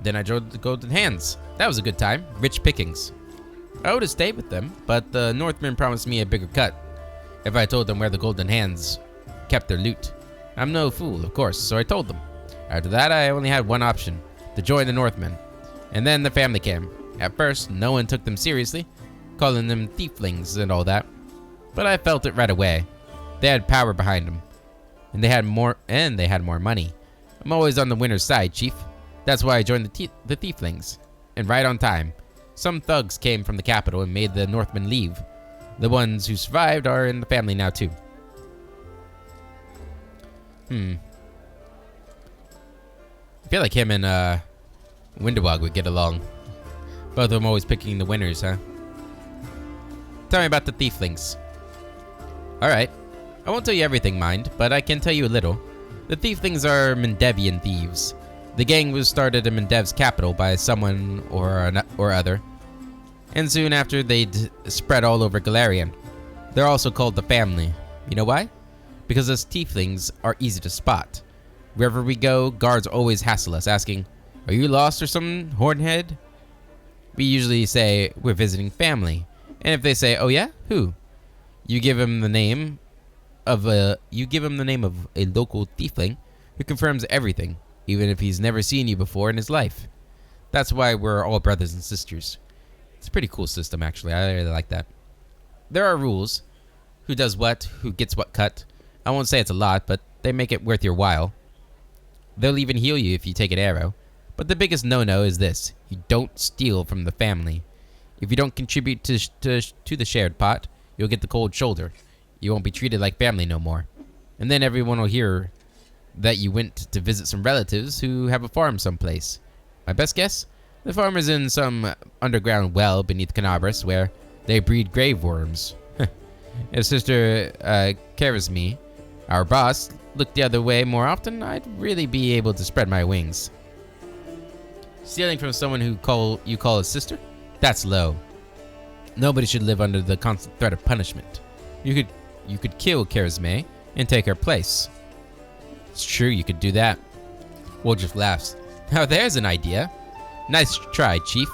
Then I joined the Golden Hands. That was a good time, rich pickings. I would have stayed with them, but the Northmen promised me a bigger cut if I told them where the Golden Hands kept their loot. I'm no fool, of course, so I told them. After that, I only had one option, to join the Northmen. And then the family came. At first, no one took them seriously, calling them thieflings and all that. But I felt it right away. They had power behind them. And they had more money. I'm always on the winner's side, Chief. That's why I joined the thieflings. And right on time. Some thugs came from the capital and made the Northmen leave. The ones who survived are in the family now too. I feel like him and Windowog would get along. Both of them always picking the winners, huh? Tell me about the Thieflings. Alright. I won't tell you everything, mind, but I can tell you a little. The Thieflings are Mendevian thieves. The gang was started in Mendev's capital by someone or other, and soon after they'd spread all over Galarian. They're also called the Family. You know why? Because us Tieflings are easy to spot. Wherever we go, guards always hassle us, asking, "Are you lost or something, Hornhead?" We usually say, "We're visiting family." And if they say, "Oh yeah? Who?" You give them the name of a local Tiefling who confirms everything, even if he's never seen you before in his life. That's why we're all brothers and sisters. It's a pretty cool system, actually. I really like that. There are rules. Who does what, who gets what cut. I won't say it's a lot, but they make it worth your while. They'll even heal you if you take an arrow. But the biggest no-no is this. You don't steal from the family. If you don't contribute to the shared pot, you'll get the cold shoulder. You won't be treated like family no more. And then everyone will hear that you went to visit some relatives who have a farm someplace. My best guess? The farm is in some underground well beneath Canabras where they breed grave worms. If Sister Karazmi, our boss, looked the other way more often, I'd really be able to spread my wings. Stealing from someone who you call a sister? That's low. Nobody should live under the constant threat of punishment. You could kill Karazmi and take her place. It's true, you could do that. Woljif laughs. Now there's an idea. Nice try, Chief,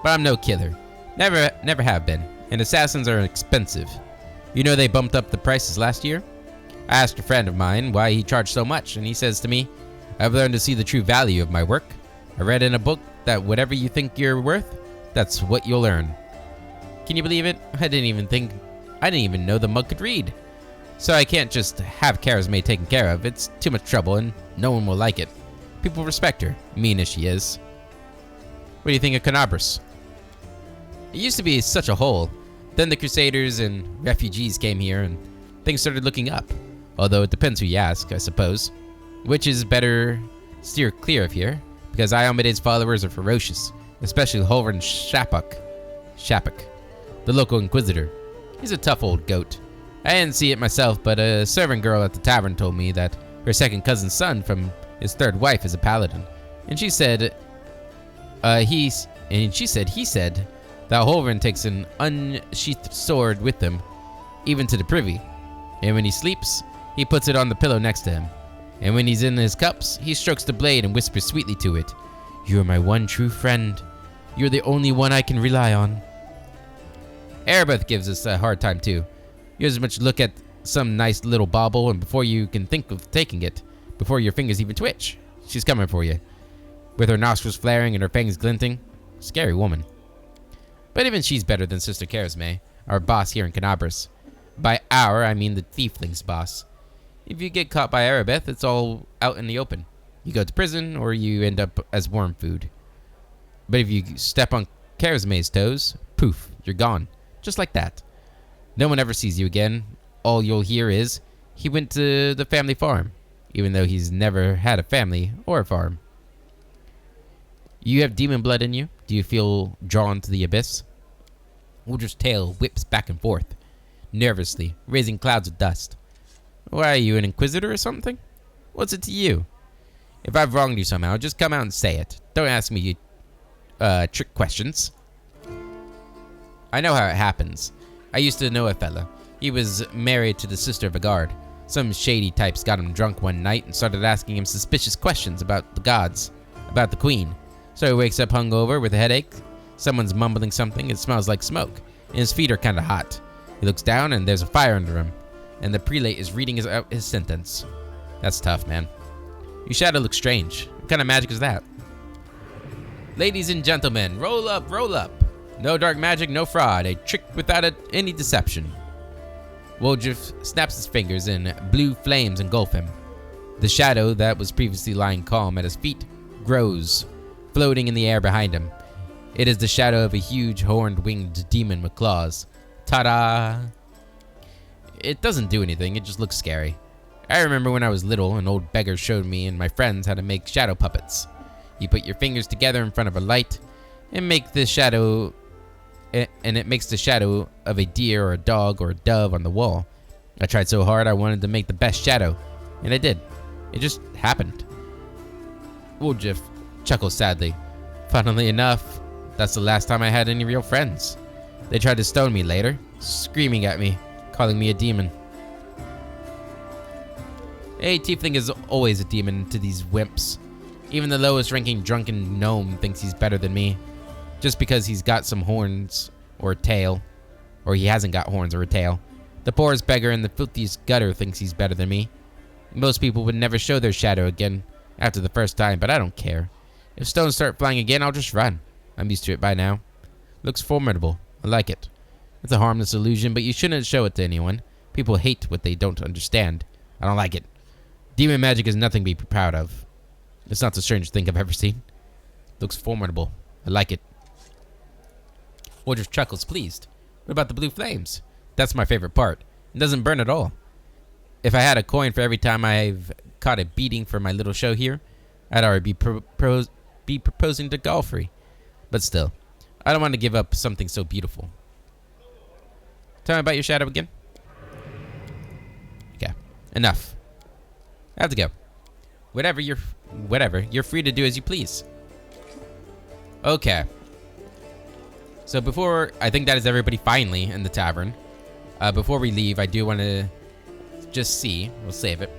but I'm no killer. Never have been, and assassins are expensive. You know they bumped up the prices last year? I asked a friend of mine why he charged so much, and he says to me, I've learned to see the true value of my work. I read in a book that whatever you think you're worth, that's what you'll earn. Can you believe it? I didn't even know the mug could read. So I can't just have Karazmi taken care of. It's too much trouble and no one will like it. People respect her, mean as she is. What do you think of Canabras? It used to be such a hole. Then the Crusaders and refugees came here and things started looking up. Although it depends who you ask, I suppose. Which is better steer clear of here, because Iomede's followers are ferocious, especially Holvern Shapok, the local inquisitor. He's a tough old goat. I didn't see it myself, but a servant girl at the tavern told me that her second cousin's son from his third wife is a paladin, and she said he said that Holvern takes an unsheathed sword with him, even to the privy, and when he sleeps, he puts it on the pillow next to him, and when he's in his cups, he strokes the blade and whispers sweetly to it, "You are my one true friend. You're the only one I can rely on." Erebeth gives us a hard time too. You as much look at some nice little bauble, and before you can think of taking it, before your fingers even twitch, she's coming for you, with her nostrils flaring and her fangs glinting. Scary woman. But even she's better than Sister Karazmi, our boss here in Canabras. By our, I mean the Thiefling's boss. If you get caught by Erebeth, it's all out in the open. You go to prison, or you end up as worm food. But if you step on Karazmi's toes, poof, you're gone. Just like that. No one ever sees you again. All you'll hear is, he went to the family farm, even though he's never had a family or a farm. You have demon blood in you? Do you feel drawn to the abyss? Woljif's tail whips back and forth, nervously, raising clouds of dust. Why, are you an inquisitor or something? What's it to you? If I've wronged you somehow, just come out and say it. Don't ask me trick questions. I know how it happens. I used to know a fella. He was married to the sister of a guard. Some shady types got him drunk one night and started asking him suspicious questions about the gods, about the queen. So he wakes up hungover with a headache. Someone's mumbling something. It smells like smoke, and his feet are kind of hot. He looks down, and there's a fire under him, and the prelate is reading his sentence. That's tough, man. Your shadow looks strange. What kind of magic is that? Ladies and gentlemen, roll up, roll up. No dark magic, no fraud. A trick without any deception. Woljif snaps his fingers, and blue flames engulf him. The shadow that was previously lying calm at his feet grows, floating in the air behind him. It is the shadow of a huge horned winged demon with claws. Ta-da! It doesn't do anything, it just looks scary. I remember when I was little, an old beggar showed me and my friends how to make shadow puppets. You put your fingers together in front of a light and make the shadow and it makes the shadow of a deer or a dog or a dove on the wall. I tried so hard I wanted to make the best shadow, and I did. It just happened. Woljif chuckles sadly. Funnily enough, that's the last time I had any real friends. They tried to stone me later, screaming at me, calling me a demon. A tiefling is always a demon to these wimps. Even the lowest ranking drunken gnome thinks he's better than me, just because he's got some horns or a tail, or he hasn't got horns or a tail. The poorest beggar in the filthiest gutter thinks he's better than me. Most people would never show their shadow again after the first time, but I don't care. If stones start flying again, I'll just run. I'm used to it by now. Looks formidable. I like it. It's a harmless illusion, but you shouldn't show it to anyone. People hate what they don't understand. I don't like it. Demon magic is nothing to be proud of. It's not the strangest thing I've ever seen. Looks formidable. I like it. Woljif chuckles, pleased. What about the blue flames? That's my favorite part. It doesn't burn at all. If I had a coin for every time I've caught a beating for my little show here, I'd already be proposing to Galfrey. But still, I don't want to give up something so beautiful. Tell me about your shadow again. Okay, enough. I have to go. Whatever, you're free to do as you please. Okay. So before, I think that is everybody finally in the tavern. Before we leave, I do want to just see, we'll save it.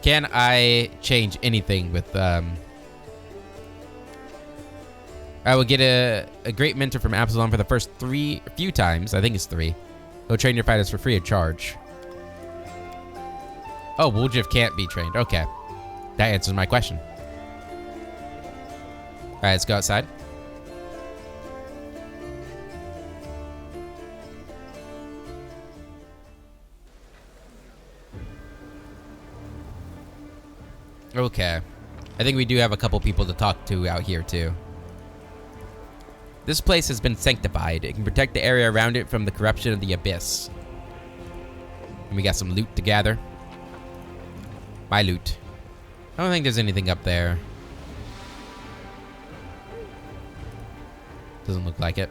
Can I change anything with, I will get a great mentor from Absalom for the first few times. I think it's 3. He'll train your fighters for free of charge. Oh, Woljif can't be trained. Okay. That answers my question. Alright, let's go outside. Okay. I think we do have a couple people to talk to out here, too. This place has been sanctified. It can protect the area around it from the corruption of the abyss. And we got some loot to gather. My loot. I don't think there's anything up there. Doesn't look like it.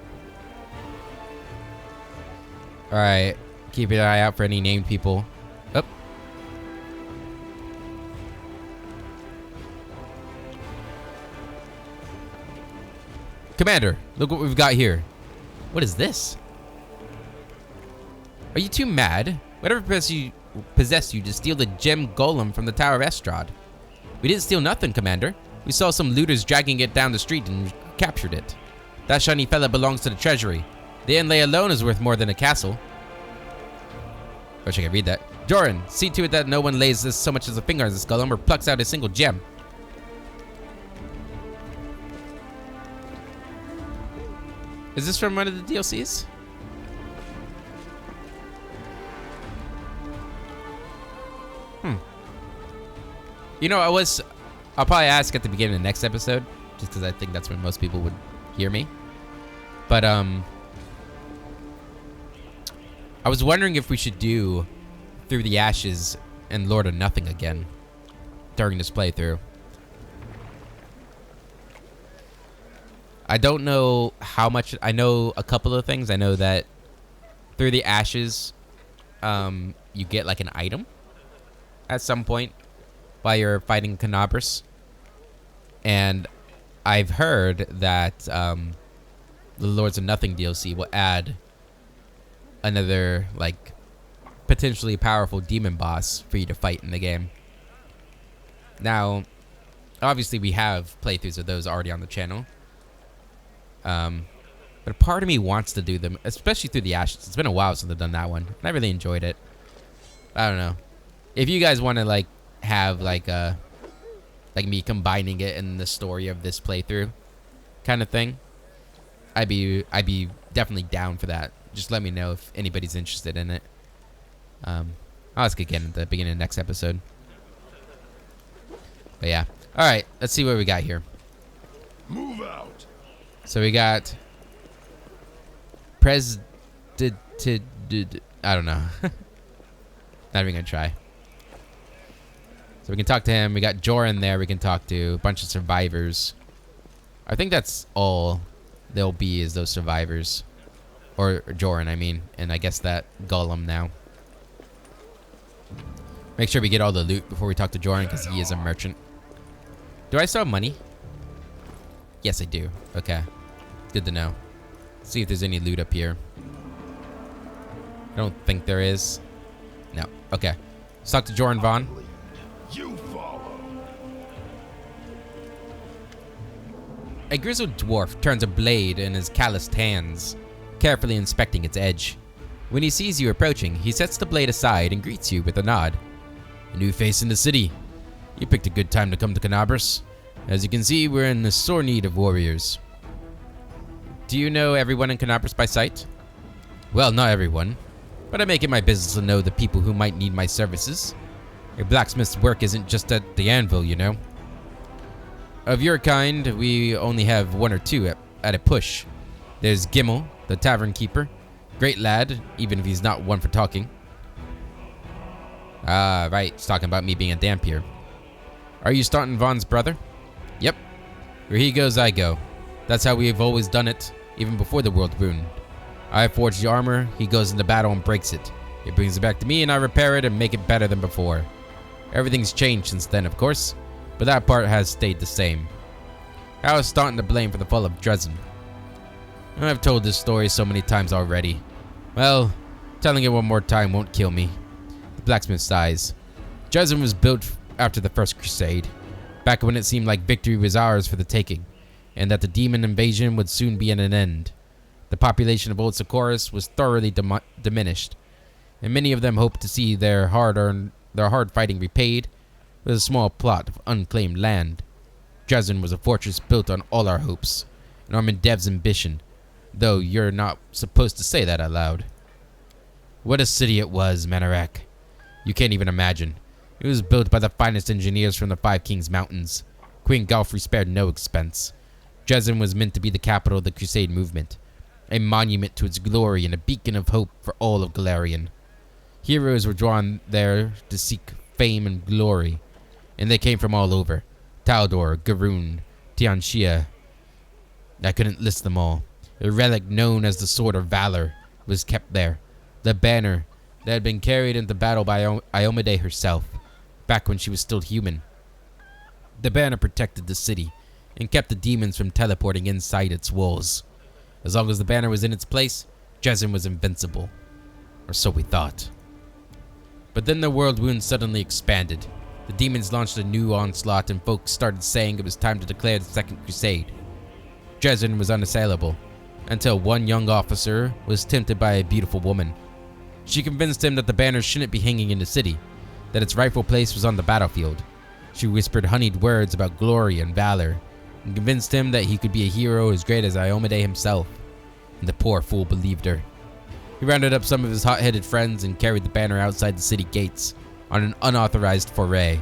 Alright. Keep an eye out for any named people. Oh. Commander, look what we've got here. What is this? Are you too mad? Whatever possessed you to steal the gem golem from the Tower of Estrad? We didn't steal nothing, Commander. We saw some looters dragging it down the street and captured it. That shiny fella belongs to the treasury. The inlay alone is worth more than a castle. Wish I could read that. Joran, see to it that no one lays so much as a finger on this golem or plucks out a single gem. Is this from one of the DLCs? You know, I'll probably ask at the beginning of the next episode, just because I think that's when most people would hear me. But, I was wondering if we should do Through the Ashes and Lord of Nothing again during this playthrough. I don't know how much. I know a couple of things. I know that Through the Ashes, you get like an item at some point while you're fighting Canabras. And I've heard that the Lords of Nothing DLC will add another, like, potentially powerful demon boss for you to fight in the game. Now, obviously we have playthroughs of those already on the channel. But a part of me wants to do them, especially Through the Ashes. It's been a while since I've done that one, and I really enjoyed it. I don't know. If you guys want to, like, have, like me combining it in the story of this playthrough kind of thing, I'd be definitely down for that. Just let me know if anybody's interested in it. I'll ask again at the beginning of the next episode. But yeah. Alright, let's see what we got here. Move out. So we got I don't know. Not even gonna try. So we can talk to him. We got Joran there we can talk to. A bunch of survivors. I think that's all there'll be is those survivors. Or Joran, I mean. And I guess that Gollum now. Make sure we get all the loot before we talk to Joran, because he is a merchant. Do I still have money? Yes, I do. Okay. Good to know. See if there's any loot up here. I don't think there is. No. Okay. Let's talk to Joran Vaughn. You follow. A grizzled dwarf turns a blade in his calloused hands, carefully inspecting its edge. When he sees you approaching, he sets the blade aside and greets you with a nod. A new face in the city. You picked a good time to come to Canabras. As you can see, we're in sore need of warriors. Do you know everyone in Canabras by sight? Well, not everyone, but I make it my business to know the people who might need my services. A blacksmith's work isn't just at the anvil, you know. Of your kind, we only have one or two at a push. There's Gimel, the tavern keeper. Great lad, even if he's not one for talking. Ah, right. He's talking about me being a Dampier. Are you Staunton Vaughn's brother? Yep. Where he goes, I go. That's how we've always done it, even before the world wound. I forge the armor, he goes into battle and breaks it. He brings it back to me and I repair it and make it better than before. Everything's changed since then, of course, but that part has stayed the same. How is Staunton to blame for the fall of Dresden? I've told this story so many times already. Well, telling it one more time won't kill me. The blacksmith sighs. Dresden was built after the First Crusade, back when it seemed like victory was ours for the taking, and that the demon invasion would soon be at an end. The population of Old Socorus was thoroughly diminished, and many of them hoped to see their hard fighting repaid with a small plot of unclaimed land. Dresden was a fortress built on all our hopes, Norman Dev's ambition, though you're not supposed to say that out loud. What a city it was, Manarak. You can't even imagine. It was built by the finest engineers from the Five Kings Mountains. Queen Galfrey spared no expense. Dresden was meant to be the capital of the Crusade movement, a monument to its glory and a beacon of hope for all of Galarian. Heroes were drawn there to seek fame and glory, and they came from all over. Taldor, Garoon, Tianxia. I couldn't list them all. A relic known as the Sword of Valor was kept there. The banner that had been carried into battle by Iomedae herself, back when she was still human. The banner protected the city and kept the demons from teleporting inside its walls. As long as the banner was in its place, Dresden was invincible. Or so we thought. But then the world wound suddenly expanded. The demons launched a new onslaught and folks started saying it was time to declare the Second Crusade. Dresden was unassailable, until one young officer was tempted by a beautiful woman. She convinced him that the banner shouldn't be hanging in the city, that its rightful place was on the battlefield. She whispered honeyed words about glory and valor, and convinced him that he could be a hero as great as Iomedae himself. And the poor fool believed her. He rounded up some of his hot-headed friends and carried the banner outside the city gates on an unauthorized foray.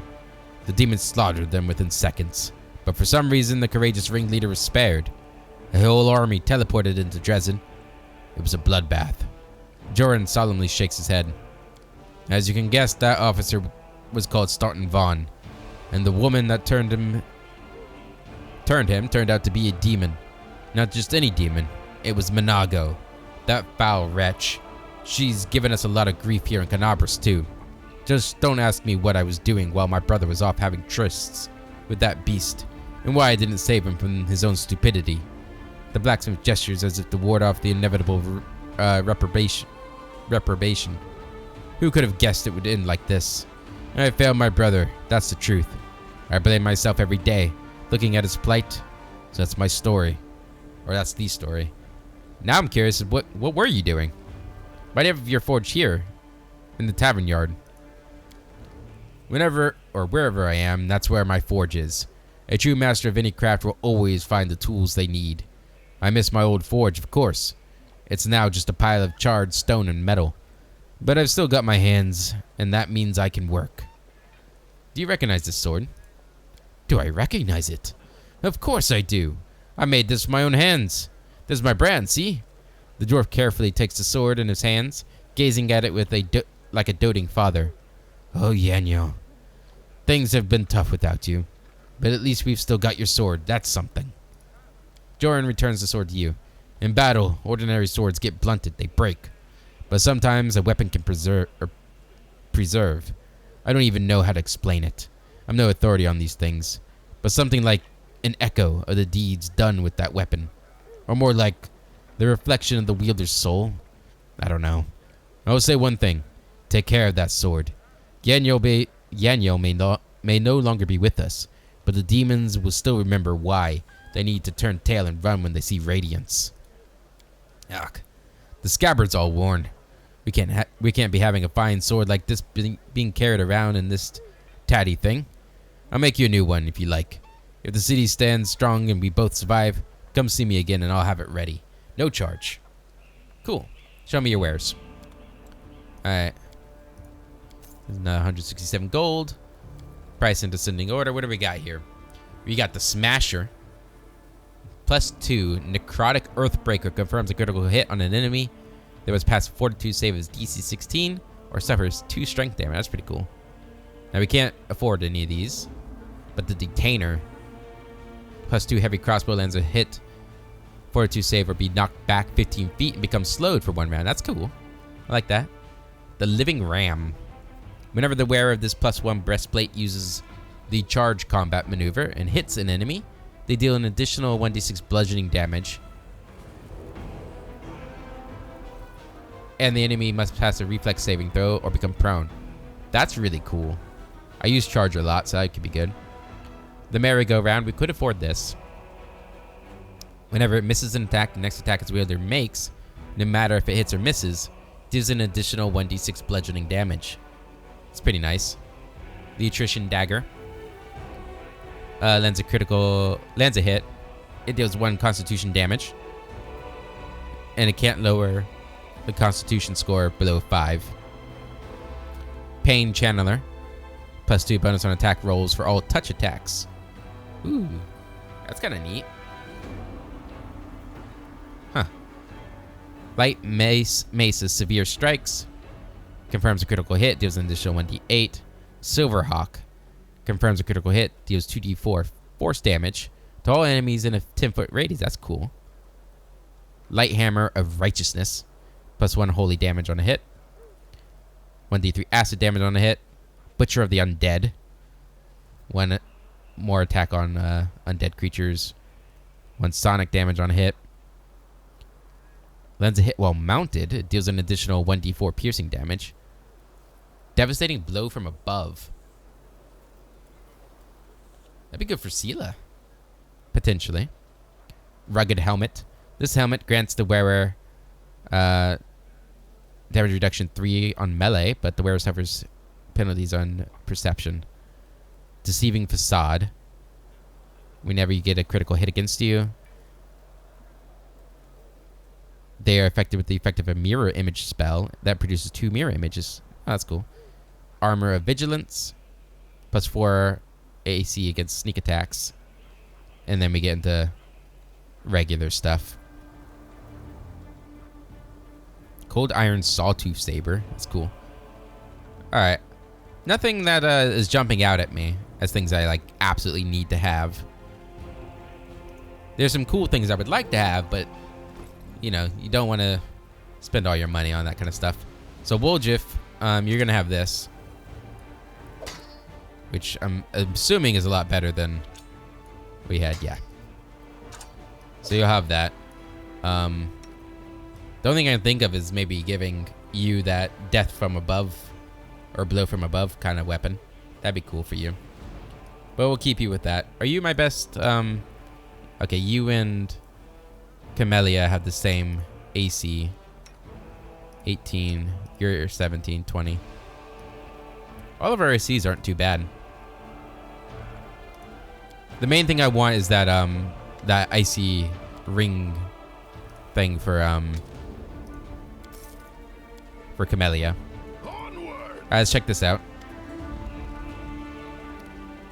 The demons slaughtered them within seconds, but for some reason the courageous ringleader was spared. A whole army teleported into Dresden. It was a bloodbath. Joran solemnly shakes his head. As you can guess, that officer was called Staunton Vaughn, and the woman that turned him turned out to be a demon. Not just any demon. It was Minago, that foul wretch. She's given us a lot of grief here in Canabras too. Just don't ask me what I was doing while my brother was off having trysts with that beast, and why I didn't save him from his own stupidity. The blacksmith gestures as if to ward off the inevitable reprobation. Who could have guessed it would end like this? I failed my brother, that's the truth. I blame myself every day, looking at his plight. So that's my story. Or that's the story. Now I'm curious, what were you doing? Why do you have your forge here? In the tavern yard. Whenever or wherever I am, that's where my forge is. A true master of any craft will always find the tools they need. I miss my old forge, of course. It's now just a pile of charred stone and metal. But I've still got my hands, and that means I can work. Do you recognize this sword? Do I recognize it? Of course I do. I made this with my own hands. This is my brand, see? The dwarf carefully takes the sword in his hands, gazing at it with like a doting father. Oh, Yanyo. Things have been tough without you, but at least we've still got your sword. That's something. Joran returns the sword to you, In battle, ordinary swords get blunted, they break. But sometimes a weapon can preserve. I don't even know how to explain it. I'm no authority on these things. But something like an echo of the deeds done with that weapon. Or more like the reflection of the wielder's soul. I don't know. I will say one thing. Take care of that sword. Yanyo may no longer be with us, but the demons will still remember why they need to turn tail and run when they see radiance. Yuck. The scabbard's all worn. We can't be having a fine sword like this being carried around in this tatty thing. I'll make you a new one if you like. If the city stands strong and we both survive, come see me again and I'll have it ready. No charge. Cool. Show me your wares. Alright. There's another 167 gold. Price in descending order. What do we got here? We got the Smasher. +2. Necrotic Earthbreaker confirms a critical hit on an enemy that was past Fortitude save as DC 16 or suffers 2 strength damage. That's pretty cool. Now we can't afford any of these. But the Detainer. +2 heavy crossbow lands a hit. Fortitude save or be knocked back 15 feet and becomes slowed for 1 round. That's cool. I like that. The Living Ram. Whenever the wearer of this +1 breastplate uses the charge combat maneuver and hits an enemy, they deal an additional 1d6 bludgeoning damage. And the enemy must pass a reflex saving throw or become prone. That's really cool. I use charge a lot, so that could be good. The merry-go-round, we could afford this. Whenever it misses an attack, the next attack its wielder makes, no matter if it hits or misses, deals an additional 1d6 bludgeoning damage. It's pretty nice. The Attrition Dagger. Lands a hit. It deals 1 constitution damage. And it can't lower the constitution score below 5. Pain Channeler. +2 bonus on attack rolls for all touch attacks. Ooh, that's kind of neat. Huh. Light Mace's Severe Strikes. Confirms a critical hit, deals an additional 1d8. Silverhawk. Confirms a critical hit, deals 2d4 force damage to all enemies in a 10-foot radius. That's cool. Light Hammer of Righteousness. +1 holy damage on a hit. 1d3 acid damage on a hit. Butcher of the Undead. 1 more attack on undead creatures. 1 sonic damage on a hit. Lands a hit while mounted. It deals an additional 1d4 piercing damage. Devastating Blow from Above. That'd be good for Seela. Potentially. Rugged Helmet. This helmet grants the wearer damage reduction 3 on melee, but the wearer suffers penalties on perception. Deceiving Facade. Whenever you get a critical hit against you, they are affected with the effect of a mirror image spell that produces 2 mirror images. Oh, that's cool. Armor of Vigilance. +4 AC against sneak attacks. And then we get into regular stuff. Cold Iron Sawtooth Saber. That's cool. Alright. Nothing that is jumping out at me as things I absolutely need to have. There's some cool things I would like to have, but you know, you don't want to spend all your money on that kind of stuff. So Woljif, you're gonna have this, which I'm assuming is a lot better than we had. Yeah. So you'll have that. The only thing I can think of is maybe giving you that death from above or blow from above kind of weapon. That'd be cool for you. But we'll keep you with that. Are you my best? Okay, you and Camellia have the same AC. 18. You're 17, 20. All of our ACs aren't too bad. The main thing I want is that that icy ring thing for Camellia. Alright, let's check this out.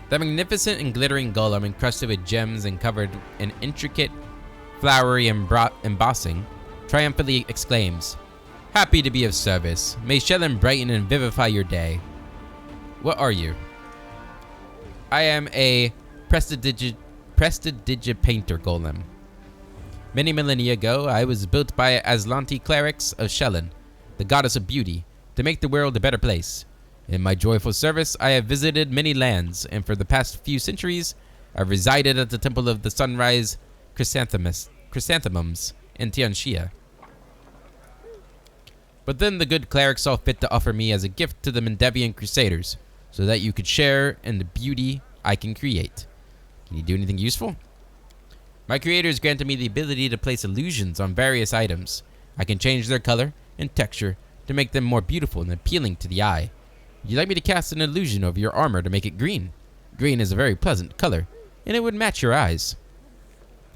The magnificent and glittering golem, encrusted with gems and covered in intricate, flowery embossing, triumphantly exclaims, "Happy to be of service. May Shelyn brighten and vivify your day." What are you? I am a prestidigitator golem. Many millennia ago, I was built by Aslanti clerics of Shelyn, the goddess of beauty, to make the world a better place. In my joyful service, I have visited many lands, and for the past few centuries, I've resided at the Temple of the Sunrise Chrysanthemums in Tianxia. But then the good cleric saw fit to offer me as a gift to the Mendevian Crusaders, so that you could share in the beauty I can create. Can you do anything useful? My creators granted me the ability to place illusions on various items. I can change their color and texture to make them more beautiful and appealing to the eye. Would you like me to cast an illusion over your armor to make it green? Green is a very pleasant color, and it would match your eyes.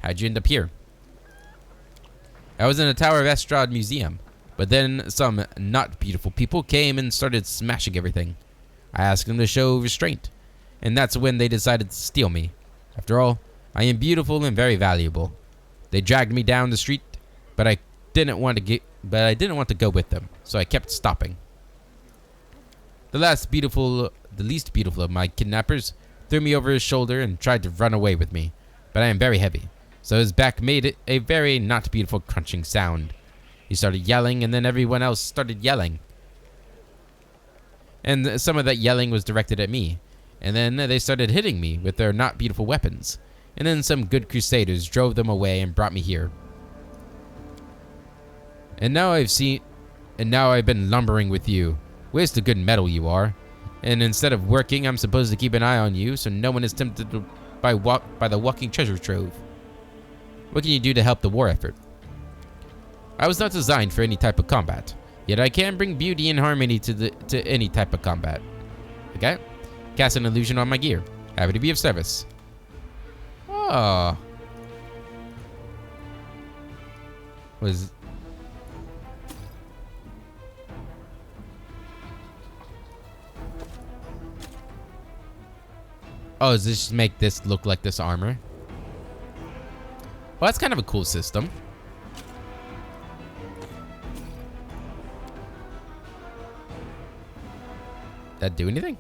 How'd you end up here? I was in the Tower of Estrad Museum, but then some not beautiful people came and started smashing everything. I asked them to show restraint, and that's when they decided to steal me. After all, I am beautiful and very valuable. They dragged me down the street, but I didn't want to go with them, so I kept stopping. The least beautiful of my kidnappers threw me over his shoulder and tried to run away with me, but I am very heavy, so his back made it a very not beautiful crunching sound. He started yelling, and then everyone else started yelling. And some of that yelling was directed at me, and then they started hitting me with their not beautiful weapons. And then some good crusaders drove them away and brought me here. And now I've been lumbering with you. Where's the good metal you are? And instead of working, I'm supposed to keep an eye on you so no one is tempted by the walking treasure trove. What can you do to help the war effort? I was not designed for any type of combat, yet I can bring beauty and harmony to any type of combat. Okay? Cast an illusion on my gear. Happy to be of service. Oh. Does this just make this look like this armor? Well, that's kind of a cool system. That do anything?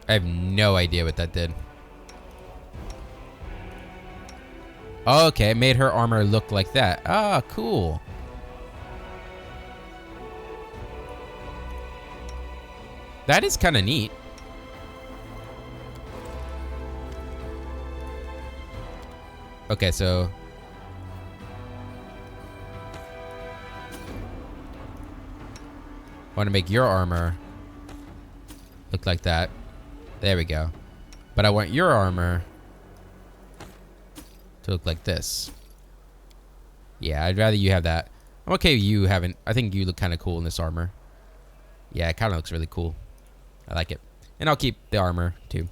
I have no idea what that did. Okay, it made her armor look like that. Ah, cool. That is kind of neat. Okay, so want to make your armor look like that. There we go. But I want your armor to look like this. Yeah, I'd rather you have that. I'm okay with you having... I think you look kind of cool in this armor. Yeah, it kind of looks really cool. I like it. And I'll keep the armor, too.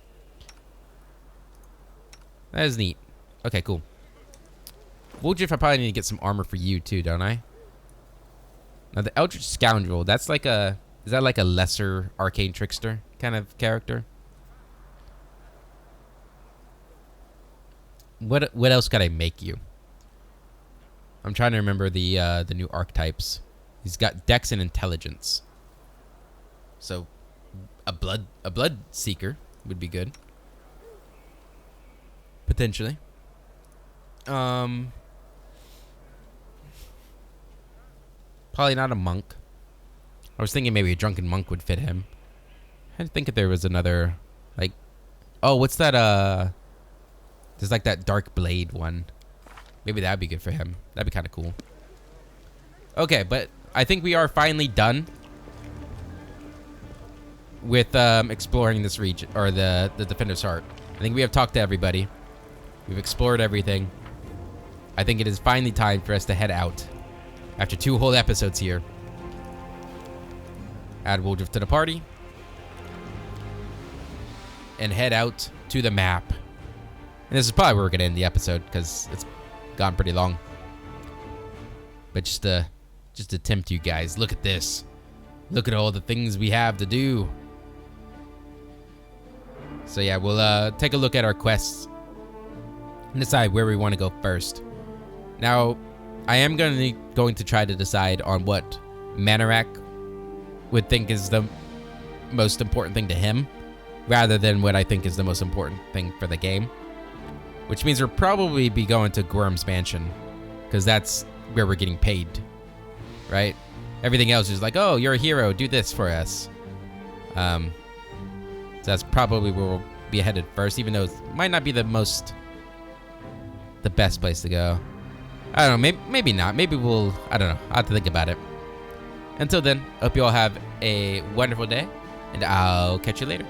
That is neat. Okay, cool. Woodruff, I probably need to get some armor for you, too, don't I? Now, the Eldritch Scoundrel, that's like a... Is that like a lesser arcane trickster kind of character? What else could I make you? I'm trying to remember the new archetypes. He's got Dex and Intelligence. So a blood seeker would be good. Potentially. Probably not a monk. I was thinking maybe a drunken monk would fit him. I didn't think if there was another, like, oh, what's that? There's like that dark blade one. Maybe that'd be good for him. That'd be kind of cool. Okay, but I think we are finally done with exploring this region, or the Defender's Heart. I think we have talked to everybody. We've explored everything. I think it is finally time for us to head out. After 2 whole episodes here. Add Woodruff to the party. And head out to the map. And this is probably where we're going to end the episode, because it's gone pretty long. But just to tempt you guys, look at this. Look at all the things we have to do. So yeah, we'll take a look at our quests and decide where we want to go first. Now, I am going to try to decide on what Manarak would think is the most important thing to him, rather than what I think is the most important thing for the game. Which means we'll probably be going to Gorm's Mansion, because that's where we're getting paid, right? Everything else is like, oh, you're a hero, do this for us. So that's probably where we'll be headed first, even though it might not be the best place to go. I don't know, maybe not. Maybe we'll, I don't know. I'll have to think about it. Until then, hope you all have a wonderful day, and I'll catch you later.